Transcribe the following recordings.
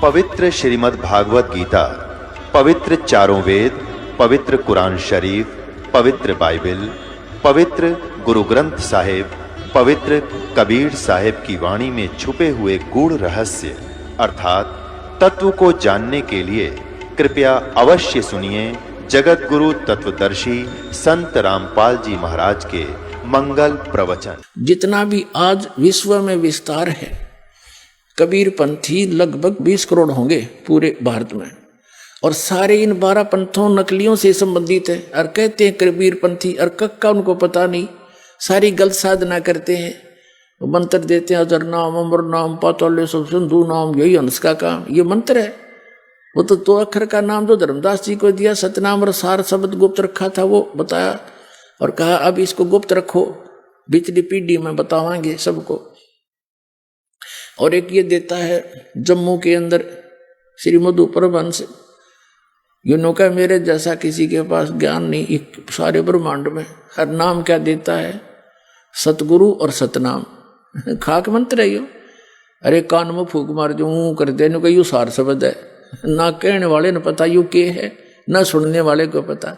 पवित्र श्रीमद् भागवत गीता, पवित्र चारों वेद, पवित्र कुरान शरीफ, पवित्र बाइबल, पवित्र गुरु ग्रंथ साहिब, पवित्र कबीर साहिब की वाणी में छुपे हुए गूढ़ रहस्य अर्थात तत्व को जानने के लिए कृपया अवश्य सुनिए जगत गुरु तत्वदर्शी संत रामपाल जी महाराज के मंगल प्रवचन। जितना भी आज विश्व में विस्तार है, कबीर पंथी लगभग 20 करोड़ होंगे पूरे भारत में, और सारे इन 12 पंथों नकलियों से संबंधित है। और कहते हैं कबीर पंथी, और कक्का उनको पता नहीं, सारी गलत साधना करते हैं, मंत्र देते हैं अजर नाम अमर नाम पातौल्य सब सिंधु नाम, यही हंस का काम, ये मंत्र है। वो तो 2 अक्षर का नाम जो धर्मदास जी को दिया, सतनाम और सार शब्द गुप्त रखा था, वो बताया और कहा अब इसको गुप्त रखो, पिछली पीढ़ी में बतावांगे सबको। और एक ये देता है जम्मू के अंदर श्री मधु परमहंस, यूनो का मेरे जैसा किसी के पास ज्ञान नहीं एक सारे ब्रह्मांड में। हर नाम क्या देता है, सतगुरु और सतनाम, खाक मंत्र है यो। अरे कान में फूक मार जो कर दे, नो यू सार शब्द है, ना कहने वाले ने पता यू के है, ना सुनने वाले को पता।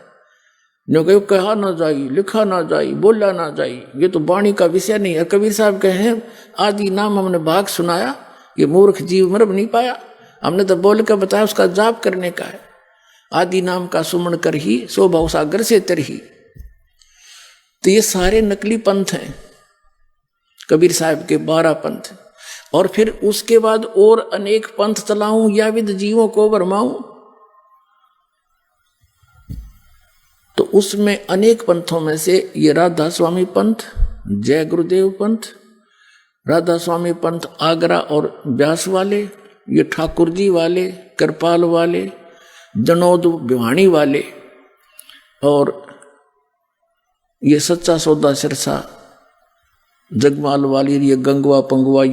नो कहा ना जाई, लिखा ना जाई, बोला ना जाई, ये तो वाणी का विषय नहीं है। कबीर साहब कहे आदि नाम हमने भाग सुनाया, ये मूर्ख जीव मर नहीं पाया, हमने तो बोल कर बताया, उसका जाप करने का है। आदि नाम का सुमन कर ही सो भाव सागर से तरही। तो ये सारे नकली पंथ हैं, कबीर साहब के 12 पंथ। और फिर उसके बाद और अनेक पंथ चलाऊं या विद जीवों को भरमाऊं, तो उसमें अनेक पंथों में से ये राधा स्वामी पंथ, जय गुरुदेव पंथ, राधा स्वामी पंथ आगरा और ब्यास वाले, ये ठाकुर जी वाले, कृपाल वाले, जनोद भिवाणी वाले, और ये सच्चा सौदा सिरसा जगमाल वाली, ये गंगवा पंगवा,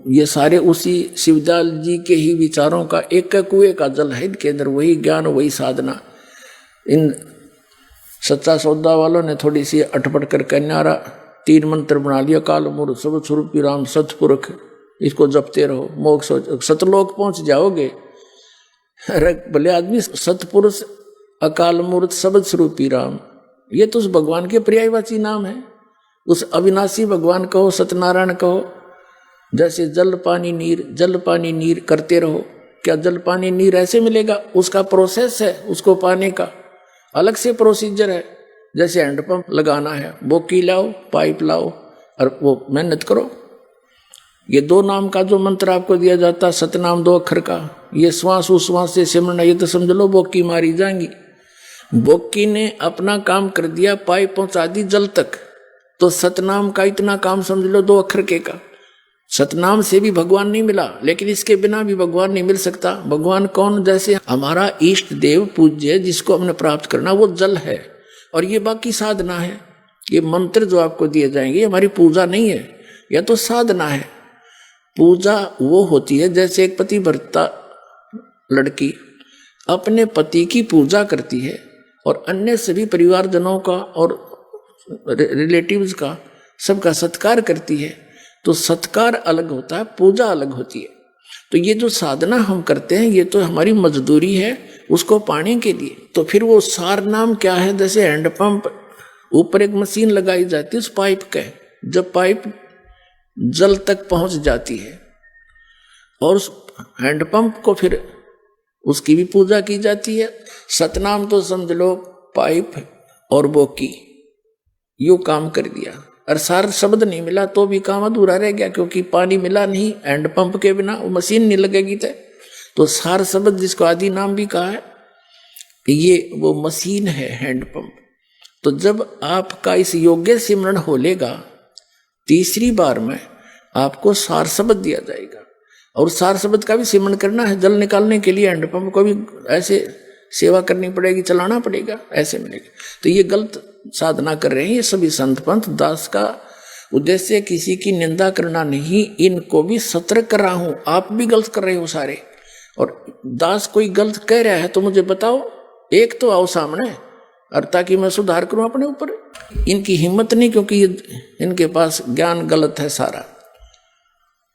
ये सारे उसी शिवदयाल जी के ही विचारों का एक कुएं का जल है, इनके अंदर वही ज्ञान वही साधना। इन सच्चा सौदा वालों ने थोड़ी सी अटपट कर कन्यारा 3 मंत्र बना लिया, काल मूर्त सब स्वरूपी राम सतपुरुष, इसको जपते रहो मोक्ष सतलोक पहुंच जाओगे। अरे भले आदमी, सतपुरुष अकाल मूर्त सबद स्वरूपी राम, ये तो उस भगवान के पर्यायवाची नाम है। उस अविनाशी भगवान कहो, सत्यनारायण कहो। जैसे जल पानी नीर करते रहो, क्या जल पानी नीर ऐसे मिलेगा? उसका प्रोसेस है, उसको पाने का अलग से प्रोसीजर है। जैसे हैंडपंप लगाना है, बोकी लाओ, पाइप लाओ और वो मेहनत करो। ये 2 नाम का जो मंत्र आपको दिया जाता, सतनाम 2 अक्षर का, ये श्वास उश्वास से सिमरना, ये तो समझ लो बोकी मारी जाएंगी। बोकी ने अपना काम कर दिया, पाइप पहुंचा दी जल तक, तो सतनाम का इतना काम समझ लो 2 अक्षर के का। सतनाम से भी भगवान नहीं मिला, लेकिन इसके बिना भी भगवान नहीं मिल सकता। भगवान कौन? जैसे हमारा इष्ट देव पूज्य जिसको हमने प्राप्त करना, वो जल है, और ये बाकी साधना है। ये मंत्र जो आपको दिए जाएंगे, ये हमारी पूजा नहीं है, यह तो साधना है। पूजा वो होती है जैसे एक पतिव्रता लड़की अपने पति की पूजा करती है और अन्य सभी परिवारजनों का और रिलेटिव्स का सबका सत्कार करती है। तो सत्कार अलग होता है, पूजा अलग होती है। तो ये जो साधना हम करते हैं, ये तो हमारी मजदूरी है उसको पाने के लिए। तो फिर वो सार नाम क्या है? जैसे हैंडपंप, ऊपर एक मशीन लगाई जाती है उस पाइप के, जब पाइप जल तक पहुंच जाती है, और उस हैंडपंप को फिर उसकी भी पूजा की जाती है। सतनाम तो समझ लो पाइप और बोकी, यू काम कर दिया, और सार शब्द नहीं मिला तो भी काम अधूरा रह गया, क्योंकि पानी मिला नहीं, हैंडपंप के बिना वो मशीन नहीं लगेगी। तो सार शब्द जिसको आदि नाम भी कहा है, ये वो मशीन है हैंडपंप। तो जब आपका इस योग्य सिमरण हो लेगा, 3री बार में आपको सार शब्द दिया जाएगा, और सार शब्द का भी सिमरण करना है। जल निकालने के लिए हैंडपंप को भी ऐसे सेवा करनी पड़ेगी, चलाना पड़ेगा, ऐसे मिलेगा। तो ये गलत साधना कर रहे हैं ये सभी संत पंथ। दास का उद्देश्य किसी की निंदा करना नहीं, इनको भी सतर्क कर रहा हूं। आप भी गलत कर रहे हो सारे, और दास कोई गलत कह रहा है तो मुझे बताओ, एक तो आओ सामने, और ताकि मैं सुधार करूं अपने ऊपर। इनकी हिम्मत नहीं, क्योंकि इनके पास ज्ञान गलत है सारा,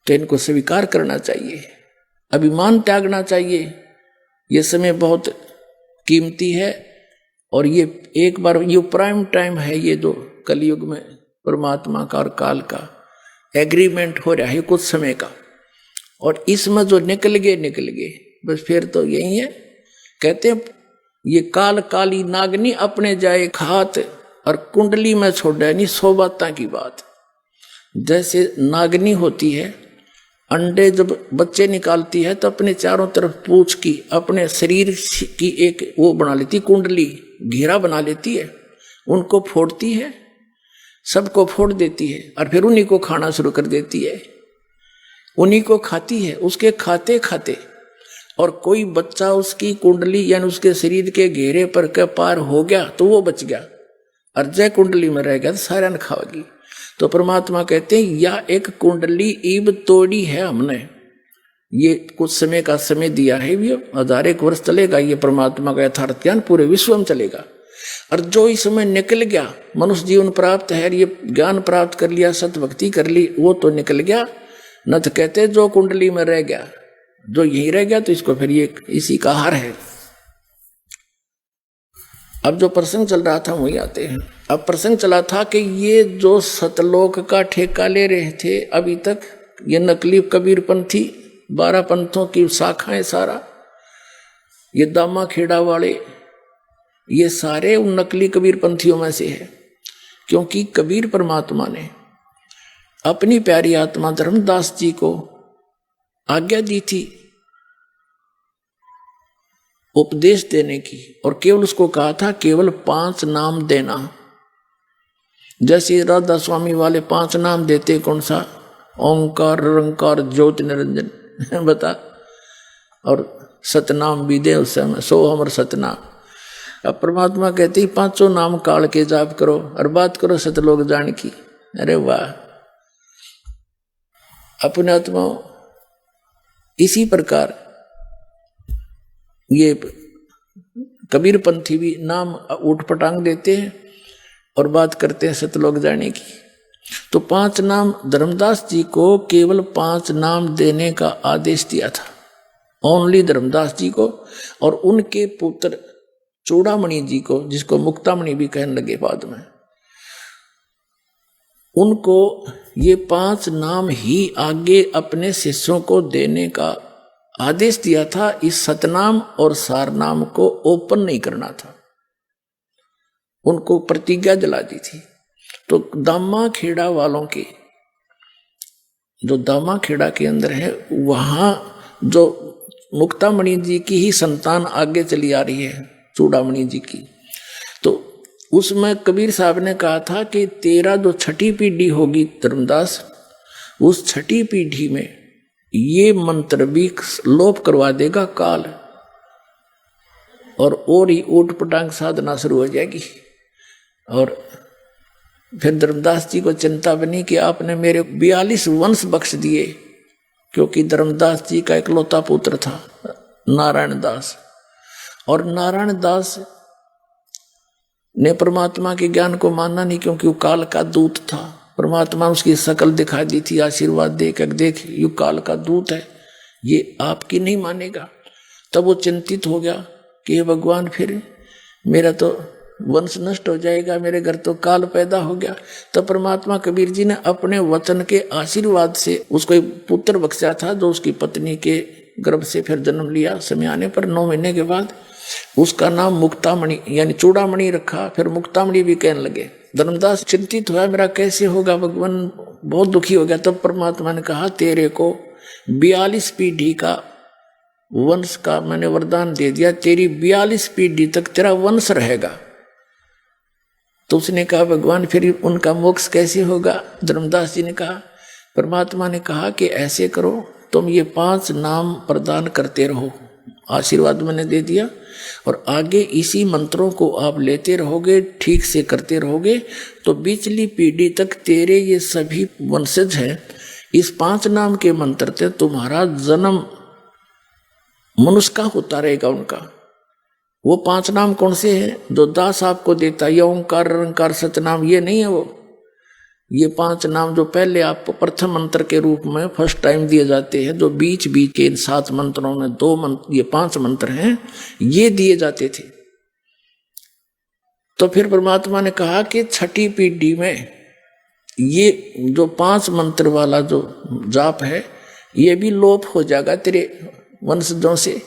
तो इनको स्वीकार करना चाहिए। अभिमान त्यागना चाहिए। ये समय बहुत कीमती है और ये एक बार ये प्राइम टाइम है, ये जो कलयुग में परमात्मा का और काल का एग्रीमेंट हो रहा है कुछ समय का, और इसमें जो निकल गए बस फिर तो यही है। कहते हैं ये काल काली नागनी अपने जाए खात और कुंडली में छोड़े नहीं 100 बातें की बात। जैसे नागनी होती है, अंडे जब बच्चे निकालती है तो अपने चारों तरफ पूंछ की अपने शरीर की एक वो बना लेती, कुंडली घेरा बना लेती है, उनको फोड़ती है, सबको फोड़ देती है और फिर उन्हीं को खाना शुरू कर देती है, उन्हीं को खाती है। उसके खाते खाते और कोई बच्चा उसकी कुंडली यानी उसके शरीर के घेरे पर के पार हो गया तो वो बच गया, और जय कुंडली में रह गया तो सारा ने खाओगी। तो परमात्मा कहते हैं या एक कुंडली ईब तोड़ी है हमने, ये कुछ समय का समय दिया है, ये 1000 वर्ष चलेगा, ये परमात्मा का यथार्थ ज्ञान पूरे विश्व में चलेगा। और जो इस समय निकल गया, मनुष्य जीवन प्राप्त है, ये ज्ञान प्राप्त कर लिया, सतभक्ति कर ली, वो तो निकल गया। न तो कहते जो कुंडली में रह गया, जो यही रह गया तो इसको फिर ये इसी का हार है। अब जो प्रसंग चल रहा था वही आते हैं। अब प्रसंग चला था कि ये जो सतलोक का ठेका ले रहे थे अभी तक, ये नकली कबीरपंथी 12 पंथों की शाखाएं, सारा ये दामा खेड़ा वाले, ये सारे उन नकली कबीरपंथियों में से है। क्योंकि कबीर परमात्मा ने अपनी प्यारी आत्मा धर्मदास जी को आज्ञा दी थी उपदेश देने की, और केवल उसको कहा था केवल 5 नाम देना। जैसे राधा स्वामी वाले 5 नाम देते, कौन सा? ओंकार, निरंकार, ज्योति निरंजन बता, और सतनाम भी दे उस समय, सो हमर सतनाम। अब परमात्मा कहती 5 नाम काल के जाप करो और बात करो सतलोक जान की। अरे वाह! अपने आत्मा इसी प्रकार ये कबीरपंथी भी नाम उठ पटांग देते हैं और बात करते हैं सतलोक जाने की। तो 5 नाम धर्मदास जी को केवल 5 नाम देने का आदेश दिया था, ओनली धर्मदास जी को, और उनके पुत्र चूड़ामणि जी को, जिसको मुक्तामणि भी कहने लगे बाद में, उनको ये 5 नाम ही आगे अपने शिष्यों को देने का आदेश दिया था। इस सतनाम और सारनाम को ओपन नहीं करना था, उनको प्रतिज्ञा दिला दी थी। तो दामा खेड़ा वालों के, जो दामा खेड़ा के अंदर है, वहां जो मुक्तामणि जी की ही संतान आगे चली आ रही है, चूड़ामणि जी की, तो उसमें कबीर साहब ने कहा था कि तेरा जो 6ठी पीढ़ी होगी धर्मदास, उस 6ठी पीढ़ी में ये मंत्र भी लोप करवा देगा काल, और ही ऊट पटांग साधना शुरू हो जाएगी। और फिर धर्मदास जी को चिंता बनी कि आपने मेरे 42 वंश बख्श दिए, क्योंकि धर्मदास जी का इकलौता पुत्र था नारायण दास, और नारायण दास ने परमात्मा के ज्ञान को माना नहीं, क्योंकि वो काल का दूत था। परमात्मा उसकी शकल दिखा दी थी, आशीर्वाद देख ये काल का दूत है, ये आपकी नहीं मानेगा। तब वो चिंतित हो गया कि हे भगवान, फिर मेरा तो वंश नष्ट हो जाएगा, मेरे घर तो काल पैदा हो गया। तब परमात्मा कबीर जी ने अपने वचन के आशीर्वाद से उसको एक पुत्र बख्शा था, जो उसकी पत्नी के गर्भ से फिर जन्म लिया। समय आने पर 9 महीने के बाद उसका नाम मुक्तामणि यानी चूड़ामणि रखा, फिर मुक्तामणि भी कहने लगे। धर्मदास चिंतित हुआ, मेरा कैसे होगा भगवान, बहुत दुखी हो गया। तब परमात्मा ने कहा, तेरे को 42 पीढ़ी का वंश का मैंने वरदान दे दिया, तेरी 42 पीढ़ी तक तेरा वंश रहेगा। तो उसने कहा, भगवान फिर उनका मोक्ष कैसे होगा? धर्मदास जी ने कहा, परमात्मा ने कहा कि ऐसे करो, तुम ये 5 नाम प्रदान करते रहो, आशीर्वाद मैंने दे दिया, और आगे इसी मंत्रों को आप लेते रहोगे, ठीक से करते रहोगे, तो पिछली पीढ़ी तक तेरे ये सभी वंशज हैं, इस 5 नाम के मंत्र से तुम्हारा जन्म मनुष्य का होता रहेगा उनका। वो 5 नाम कौन से हैं? जो दास आपको देता है, ओंकार, निरंकार, सतनाम, ये नहीं है वो। ये 5 नाम जो पहले आपको प्रथम मंत्र के रूप में फर्स्ट टाइम दिए जाते हैं, जो बीच बीच के इन 7 मंत्रों में 2 मंत्र, ये 5 मंत्र हैं, ये दिए जाते थे। तो फिर परमात्मा ने कहा कि छठी पीढ़ी में ये जो 5 मंत्र वाला जो जाप है, ये भी लोप हो जाएगा तेरे वंशजों से।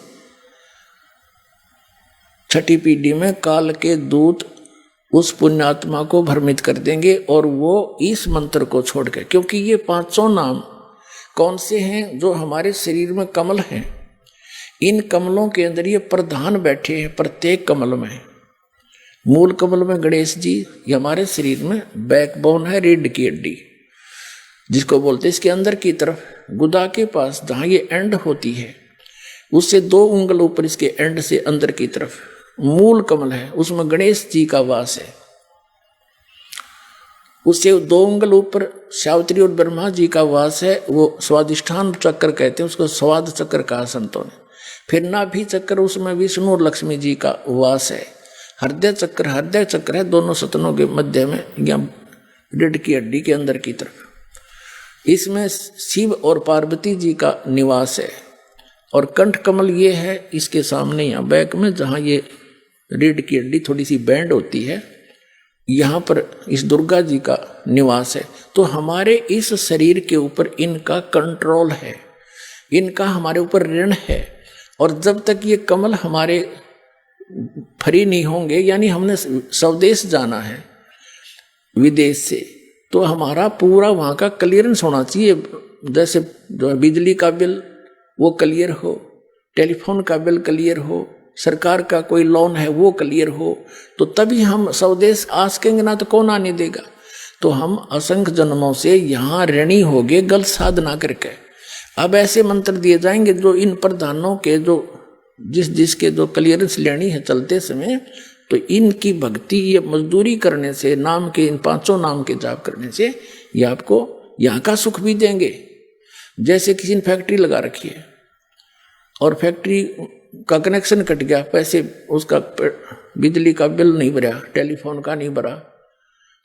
छठी पीढ़ी में काल के दूत उस पुण्यात्मा को भ्रमित कर देंगे और वो इस मंत्र को छोड़ के, क्योंकि ये 5 नाम कौन से हैं? जो हमारे शरीर में कमल हैं, इन कमलों के अंदर ये प्रधान बैठे हैं। प्रत्येक कमल में, मूल कमल में गणेश जी, ये हमारे शरीर में बैकबोन है, रीढ़ की हड्डी जिसको बोलते हैं। इसके अंदर की तरफ गुदा के पास जहां ये एंड होती है, उससे 2 उंगल ऊपर इसके एंड से अंदर की तरफ मूल कमल है, उसमें गणेश जी का वास है। उससे 2 उंगल ऊपर सावित्री और ब्रह्मा जी का वास है, वो स्वादिष्ठान चक्र कहते हैं उसको, स्वाद चक्र कहा संतों ने। फिर नाभि चक्र, उसमें विष्णु और लक्ष्मी जी का वास है। हृदय चक्र है दोनों सतनों के मध्य में, या रीढ़ की हड्डी के अंदर की तरफ। इसमें शिव और पार्वती जी का निवास है। और कंठ कमल ये है इसके सामने, यहाँ बैक में, जहाँ ये रीढ़ की हड्डी थोड़ी सी बैंड होती है, यहाँ पर इस दुर्गा जी का निवास है। तो हमारे इस शरीर के ऊपर इनका कंट्रोल है, इनका हमारे ऊपर ऋण है। और जब तक ये कमल हमारे फ्री नहीं होंगे, यानी हमने स्वदेश जाना है विदेश से, तो हमारा पूरा वहाँ का क्लियरेंस होना चाहिए। जैसे जो बिजली का बिल वो क्लियर हो, टेलीफोन का बिल क्लियर हो, सरकार का कोई लोन है वो क्लियर हो, तो तभी हम स्वदेश आ सकेंगे, ना तो कौन आने देगा। तो हम असंख्य जन्मों से यहाँ ऋणी हो गए गलत साधना करके। अब ऐसे मंत्र दिए जाएंगे जो इन प्रधानों के जो जिसके जो क्लियरेंस लेनी है चलते समय, तो इनकी भक्ति, ये मजदूरी करने से, नाम के इन 5 नाम के जाप करने से ये आपको यहाँ का सुख भी देंगे। जैसे किसी ने फैक्ट्री लगा रखी है और फैक्ट्री का कनेक्शन कट गया, पैसे उसका बिजली का बिल नहीं भरा, टेलीफोन का नहीं भरा,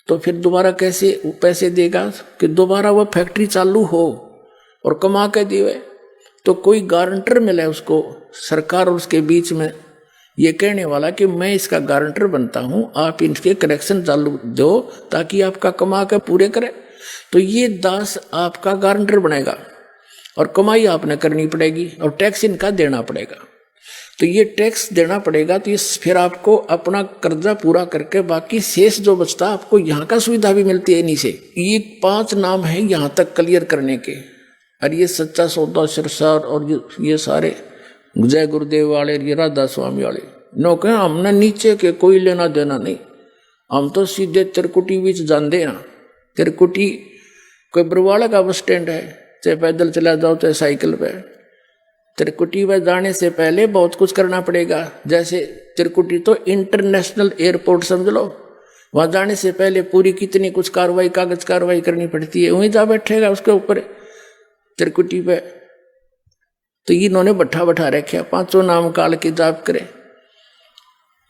तो फिर दोबारा कैसे पैसे देगा कि दोबारा वह फैक्ट्री चालू हो और कमा के दिए। तो कोई गारंटर मिले उसको, सरकार और उसके बीच में ये कहने वाला कि मैं इसका गारंटर बनता हूं, आप इनके कनेक्शन चालू दो ताकि आपका कमा के पूरे करे। तो ये दास आपका गारंटर बनेगा और कमाई आपने करनी पड़ेगी और टैक्स इनका देना पड़ेगा। तो ये टैक्स देना पड़ेगा, तो ये फिर आपको अपना कर्जा पूरा करके बाकी शेष जो बचता आपको यहाँ का सुविधा भी मिलती है इन्हीं से। ये 5 नाम है यहाँ तक क्लियर करने के। और ये सच्चा सौदा सिरसार और ये सारे जय गुरुदेव वाले, ये राधा स्वामी वाले नो कहें हमने नीचे के कोई लेना देना नहीं, हम तो सीधे त्रिकुटी बीच जाते ना। त्रिकुटी कोई बरवाड़ा का बस स्टैंड है, चाहे पैदल चला जाओ चाहे साइकिल पे। त्रिकुटी में जाने से पहले बहुत कुछ करना पड़ेगा। जैसे त्रिकुटी तो इंटरनेशनल एयरपोर्ट समझ लो, वहां जाने से पहले पूरी कितनी कुछ कार्रवाई, कागज कार्रवाई करनी पड़ती है। वहीं जा बैठेगा उसके ऊपर त्रिकुटी पे। तो इन्होंने बैठा रखा 5 नाम काल के जाप करे।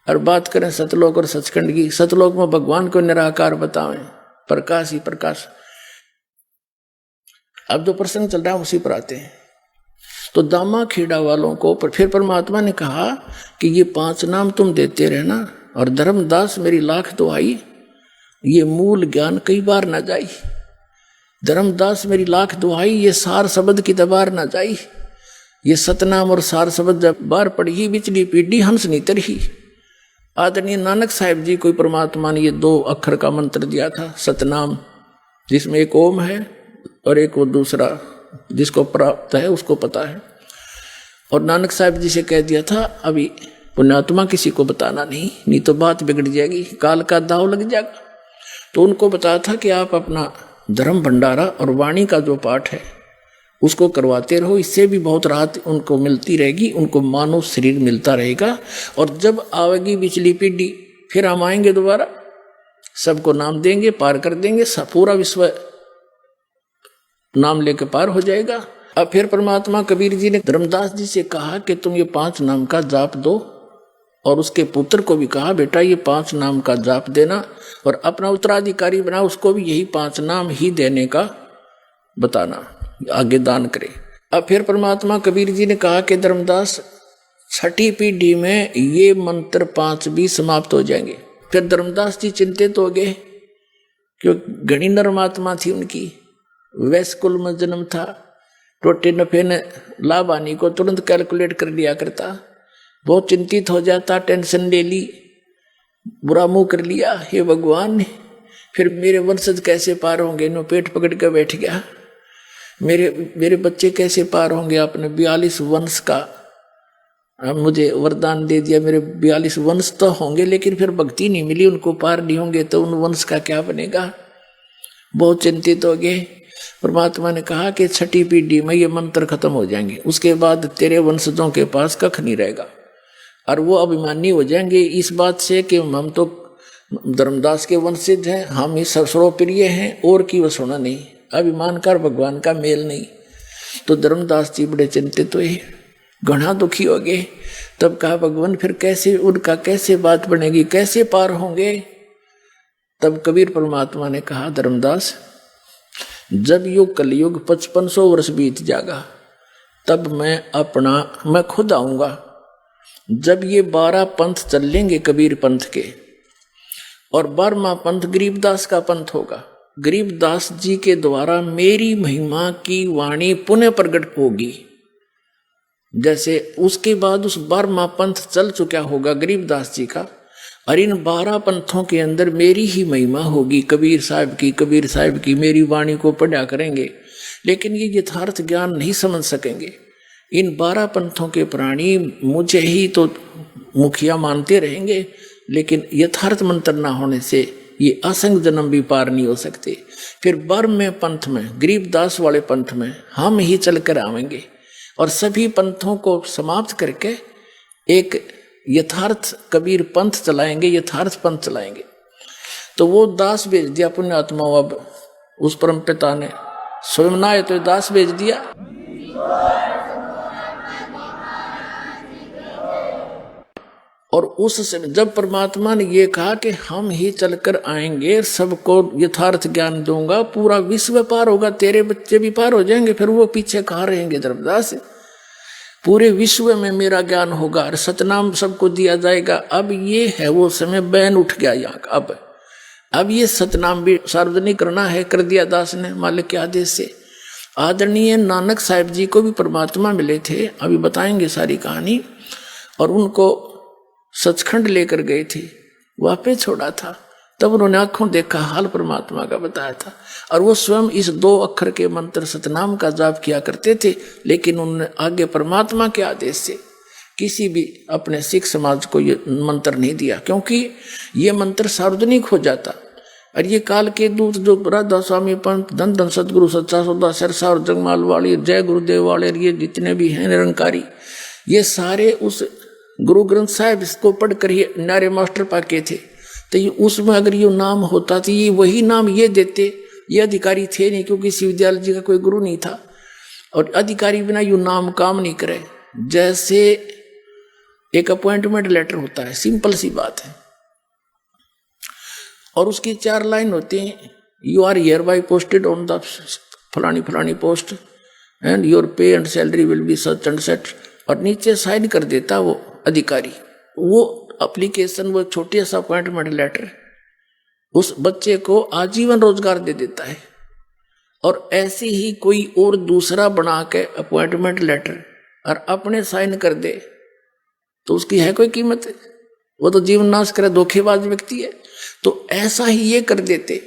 और बात करें सतलोक और सचखंड की, सतलोक में भगवान को निराकार बतावें, प्रकाश ही प्रकाश। अब जो प्रसंग चल रहा है उसी पर आते हैं। तो दामा खेड़ा वालों को फिर परमात्मा ने कहा कि ये 5 नाम तुम देते रहना, और धर्मदास मेरी लाख दुहाई, ये मूल ज्ञान कई बार ना जाई। धर्मदास मेरी लाख दुहाई, ये सार शब्द की दबार ना जाई। ये सतनाम और सार शब्द जब बार पड़ी, बिचली पीढ़ी हंस नहीं तरही। आदरणीय नानक साहिब जी को परमात्मा ने ये 2 अक्षर का मंत्र दिया था, सतनाम, जिसमें एक ओम है और एक वो दूसरा जिसको प्राप्त है उसको पता है। और नानक साहिब जी से कह दिया था अभी पुण्यात्मा किसी को बताना नहीं तो बात बिगड़ जाएगी, काल का दाव लग जाएगा। तो उनको बताया था कि आप अपना धर्म भंडारा और वाणी का जो पाठ है उसको करवाते रहो, इससे भी बहुत राहत उनको मिलती रहेगी, उनको मानव शरीर मिलता रहेगा। और जब आवेगी पिछली पीढ़ी फिर हम आएंगे दोबारा, सबको नाम देंगे, पार कर देंगे, पूरा विश्व नाम लेकर पार हो जाएगा। अब फिर परमात्मा कबीर जी ने धर्मदास जी से कहा कि तुम ये 5 नाम का जाप दो और उसके पुत्र को भी कहा बेटा ये 5 नाम का जाप देना और अपना उत्तराधिकारी बना, उसको भी यही 5 नाम ही देने का बताना, आगे दान करे। अब फिर परमात्मा कबीर जी ने कहा कि धर्मदास 6ठी पीढ़ी में ये मंत्र 5 भी समाप्त हो जाएंगे। फिर धर्मदास जी चिंतित हो गए, क्योंकि घनी नरमात्मा थी उनकी, वैश्य कुल में जन्म था, टोटे नफे ने लाभ हानि को तुरंत कैलकुलेट कर लिया करता, बहुत चिंतित हो जाता, टेंशन ले ली, बुरा मुंह कर लिया, हे भगवान फिर मेरे वंशज कैसे पार होंगे, नो पेट पकड़ कर बैठ गया, मेरे बच्चे कैसे पार होंगे, आपने 42 वंश का मुझे वरदान दे दिया, मेरे 42 वंश तो होंगे लेकिन फिर भक्ति नहीं मिली, उनको पार नहीं होंगे तो उन वंश का क्या बनेगा। बहुत चिंतित हो गए। परमात्मा ने कहा कि 6ठी पीढ़ी में ये मंत्र खत्म हो जाएंगे, उसके बाद तेरे वंशजों के पास कख नहीं रहेगा और वो अभिमानी हो जाएंगे इस बात से कि हम तो धर्मदास के वंशज हैं, हम ही सर्वप्रिय हैं, और की वसुना नहीं, अभिमान कर भगवान का मेल नहीं। तो धर्मदास जी बड़े चिंतित हुए, घना दुखी हो गए। तब कहा भगवान फिर कैसे उनका कैसे बात बनेगी, कैसे पार होंगे। तब कबीर परमात्मा ने कहा धर्मदास जब युग कलयुग 5500 वर्ष बीत जाएगा तब मैं खुद आऊंगा। जब ये 12 पंथ चल लेंगे कबीर पंथ के और 12वां पंथ गरीबदास का पंथ होगा, गरीबदास जी के द्वारा मेरी महिमा की वाणी पुनः प्रकट होगी। जैसे उसके बाद उस 12वां पंथ चल चुका होगा गरीबदास जी का, और इन 12 पंथों के अंदर मेरी ही महिमा होगी, कबीर साहब की मेरी वाणी को पढ़ा करेंगे, लेकिन ये यथार्थ ज्ञान नहीं समझ सकेंगे। इन 12 पंथों के प्राणी मुझे ही तो मुखिया मानते रहेंगे, लेकिन यथार्थ मंत्र ना होने से ये असंग जन्म भी पार नहीं हो सकते। फिर 12वें पंथ में, गरीबदास वाले पंथ में हम ही चल कर आवेंगे और सभी पंथों को समाप्त करके एक यथार्थ कबीर पंथ चलाएंगे, यथार्थ पंथ चलाएंगे। तो वो दास भेज दिया पुण्यात्मा, अब उस परम पिता ने स्वयं ना आए तो दास भेज दिया। और उस समय जब परमात्मा ने ये कहा कि हम ही चलकर आएंगे, सबको यथार्थ ज्ञान दूंगा, पूरा विश्व पार होगा, तेरे बच्चे भी पार हो जाएंगे, फिर वो पीछे कहाँ रहेंगे धर्मदास, पूरे विश्व में मेरा ज्ञान होगा और सतनाम सबको दिया जाएगा। अब ये है वो समय, बैन उठ गया यहाँ का। अब ये सतनाम भी सार्वजनिक करना है, कर दिया दास ने मालिक के आदेश से। आदरणीय नानक साहिब जी को भी परमात्मा मिले थे, अभी बताएंगे सारी कहानी, और उनको सचखंड लेकर गए थे, वहाँ पे छोड़ा था। तब उन्होंने आंखों देखा, हाल परमात्मा का बताया था, और वो स्वयं इस 2 अक्षर के मंत्र सतनाम का जाप किया करते थे, लेकिन उन्होंने आगे परमात्मा के आदेश से किसी भी अपने सिख समाज को ये मंत्र नहीं दिया, क्योंकि ये मंत्र सार्वजनिक हो जाता। और ये काल के दूत जो राधा स्वामी पंत, धन धन सतगुरु सच्चा सौदा, सरसा और जगमाल वाली, जय गुरुदेव वाले, ये जितने भी हैं निरंकारी, ये सारे उस गुरु ग्रंथ साहिब इसको पढ़कर ही नारे मास्टर पाके थे। तो ये उसमें अगर ये नाम होता तो ये वही नाम ये देते, ये अधिकारी थे नहीं, क्योंकि शिवदयाल जी का कोई गुरु नहीं था, और अधिकारी बिना यू नाम काम नहीं करे। जैसे एक अपॉइंटमेंट लेटर होता है, सिंपल सी बात है, और उसकी 4 लाइन होती हैं, you are hereby posted on the फलानी फलानी post and your pay and salary will be such and set, और नीचे साइन कर देता वो अधिकारी। वो एप्लीकेशन, वो छोटी सा अपॉइंटमेंट लेटर उस बच्चे को आजीवन रोजगार दे देता है। और ऐसे ही कोई और दूसरा बना के अपॉइंटमेंट लेटर और अपने साइन कर दे तो उसकी है कोई कीमत? वो तो जीवन नाश करे, धोखेबाज व्यक्ति है। तो ऐसा ही ये कर देते,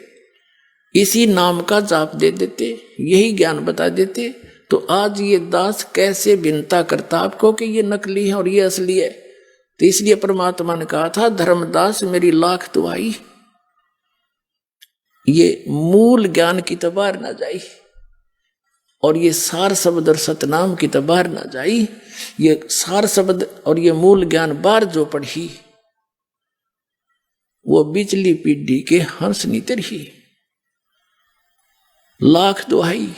इसी नाम का जाप दे देते, यही ज्ञान बता देते। तो आज ये दास कैसे भिन्नता करता आपको कि ये नकली है और ये असली है। तो इसलिए परमात्मा ने कहा था, धर्मदास मेरी लाख दुआई, ये मूल ज्ञान की तबार ना जाई, और ये सार शब्द और सतनाम की तबार ना जाई। ये सार शब्द और ये मूल ज्ञान बार जो पढ़ी, वो बिचली पीढ़ी के हंस नीतर ही लाख दुआई।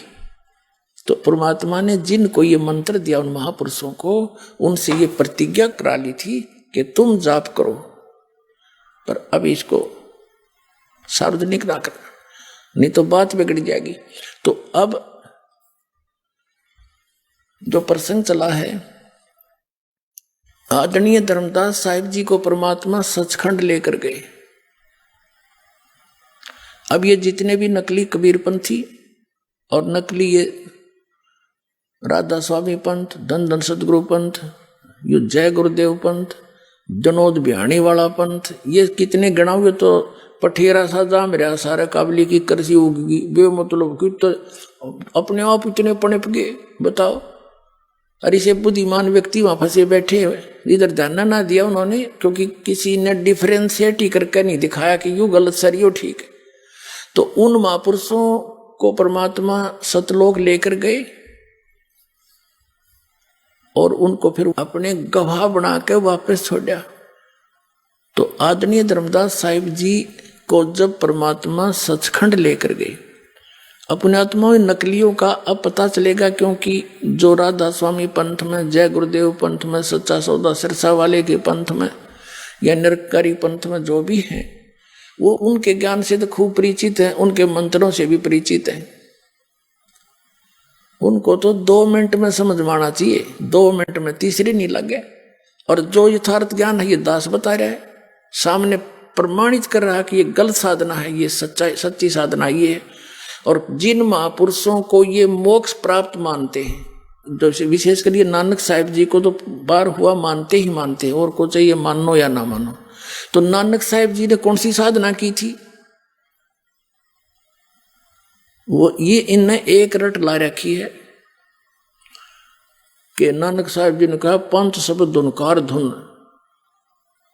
तो परमात्मा ने जिनको ये मंत्र दिया, उन महापुरुषों को, उनसे ये प्रतिज्ञा करा ली थी कि तुम जाप करो, पर अब इसको सार्वजनिक ना करना, नहीं तो बात बिगड़ जाएगी। तो अब जो प्रसंग चला है, आदरणीय धर्मदास साहिब जी को परमात्मा सचखंड लेकर गए। अब ये जितने भी नकली कबीरपंथी और नकली ये राधा स्वामी पंथ, धन धन सतगुरु पंथ, ये जय गुरुदेव पंथ, जनोद बिहाणी वाला पंथ, ये कितने गणाओगे तो पठेरा सा जाम रहा सारा काबली की करसी होगी बेमतलब की, तो अपने आप इतने पनप गए। बताओ, अरे से बुद्धिमान व्यक्ति वहां फंसे बैठे हुए, इधर ध्यान ना दिया उन्होंने, क्योंकि किसी ने डिफरेंशिएट ही करके नहीं दिखाया कि यू गलत सर यू ठीक है। तो उन महापुरुषों को परमात्मा सतलोक लेकर गए और उनको फिर अपने गवाह बना के वापस छोड़ा। तो आदरणीय धर्मदास साहिब जी को जब परमात्मा सचखंड लेकर गए, अपने आत्माओं नकलियों का अब पता चलेगा, क्योंकि जो राधा स्वामी पंथ में, जय गुरुदेव पंथ में, सच्चा सौदा सिरसा वाले के पंथ में या निरकारी पंथ में जो भी हैं, वो उनके ज्ञान से तो खूब परिचित हैं, उनके मंत्रों से भी परिचित हैं। उनको तो 2 मिनट में समझ में आना चाहिए, 2 मिनट में तीसरे नहीं लगे। और जो यथार्थ ज्ञान है ये दास बता रहा है, सामने प्रमाणित कर रहा है कि ये गलत साधना है, ये सच्ची साधना ये है। और जिन महापुरुषों को ये मोक्ष प्राप्त मानते हैं, जैसे विशेषकर ये नानक साहिब जी को तो बार हुआ मानते ही मानते हैं, और को चाहिए मानो या ना मानो। तो नानक साहिब जी ने कौन सी साधना की थी, वो ये इनने एक रट ला रखी है कि नानक साहिब जी ने कहा 5 शब्द धुनकार धुन।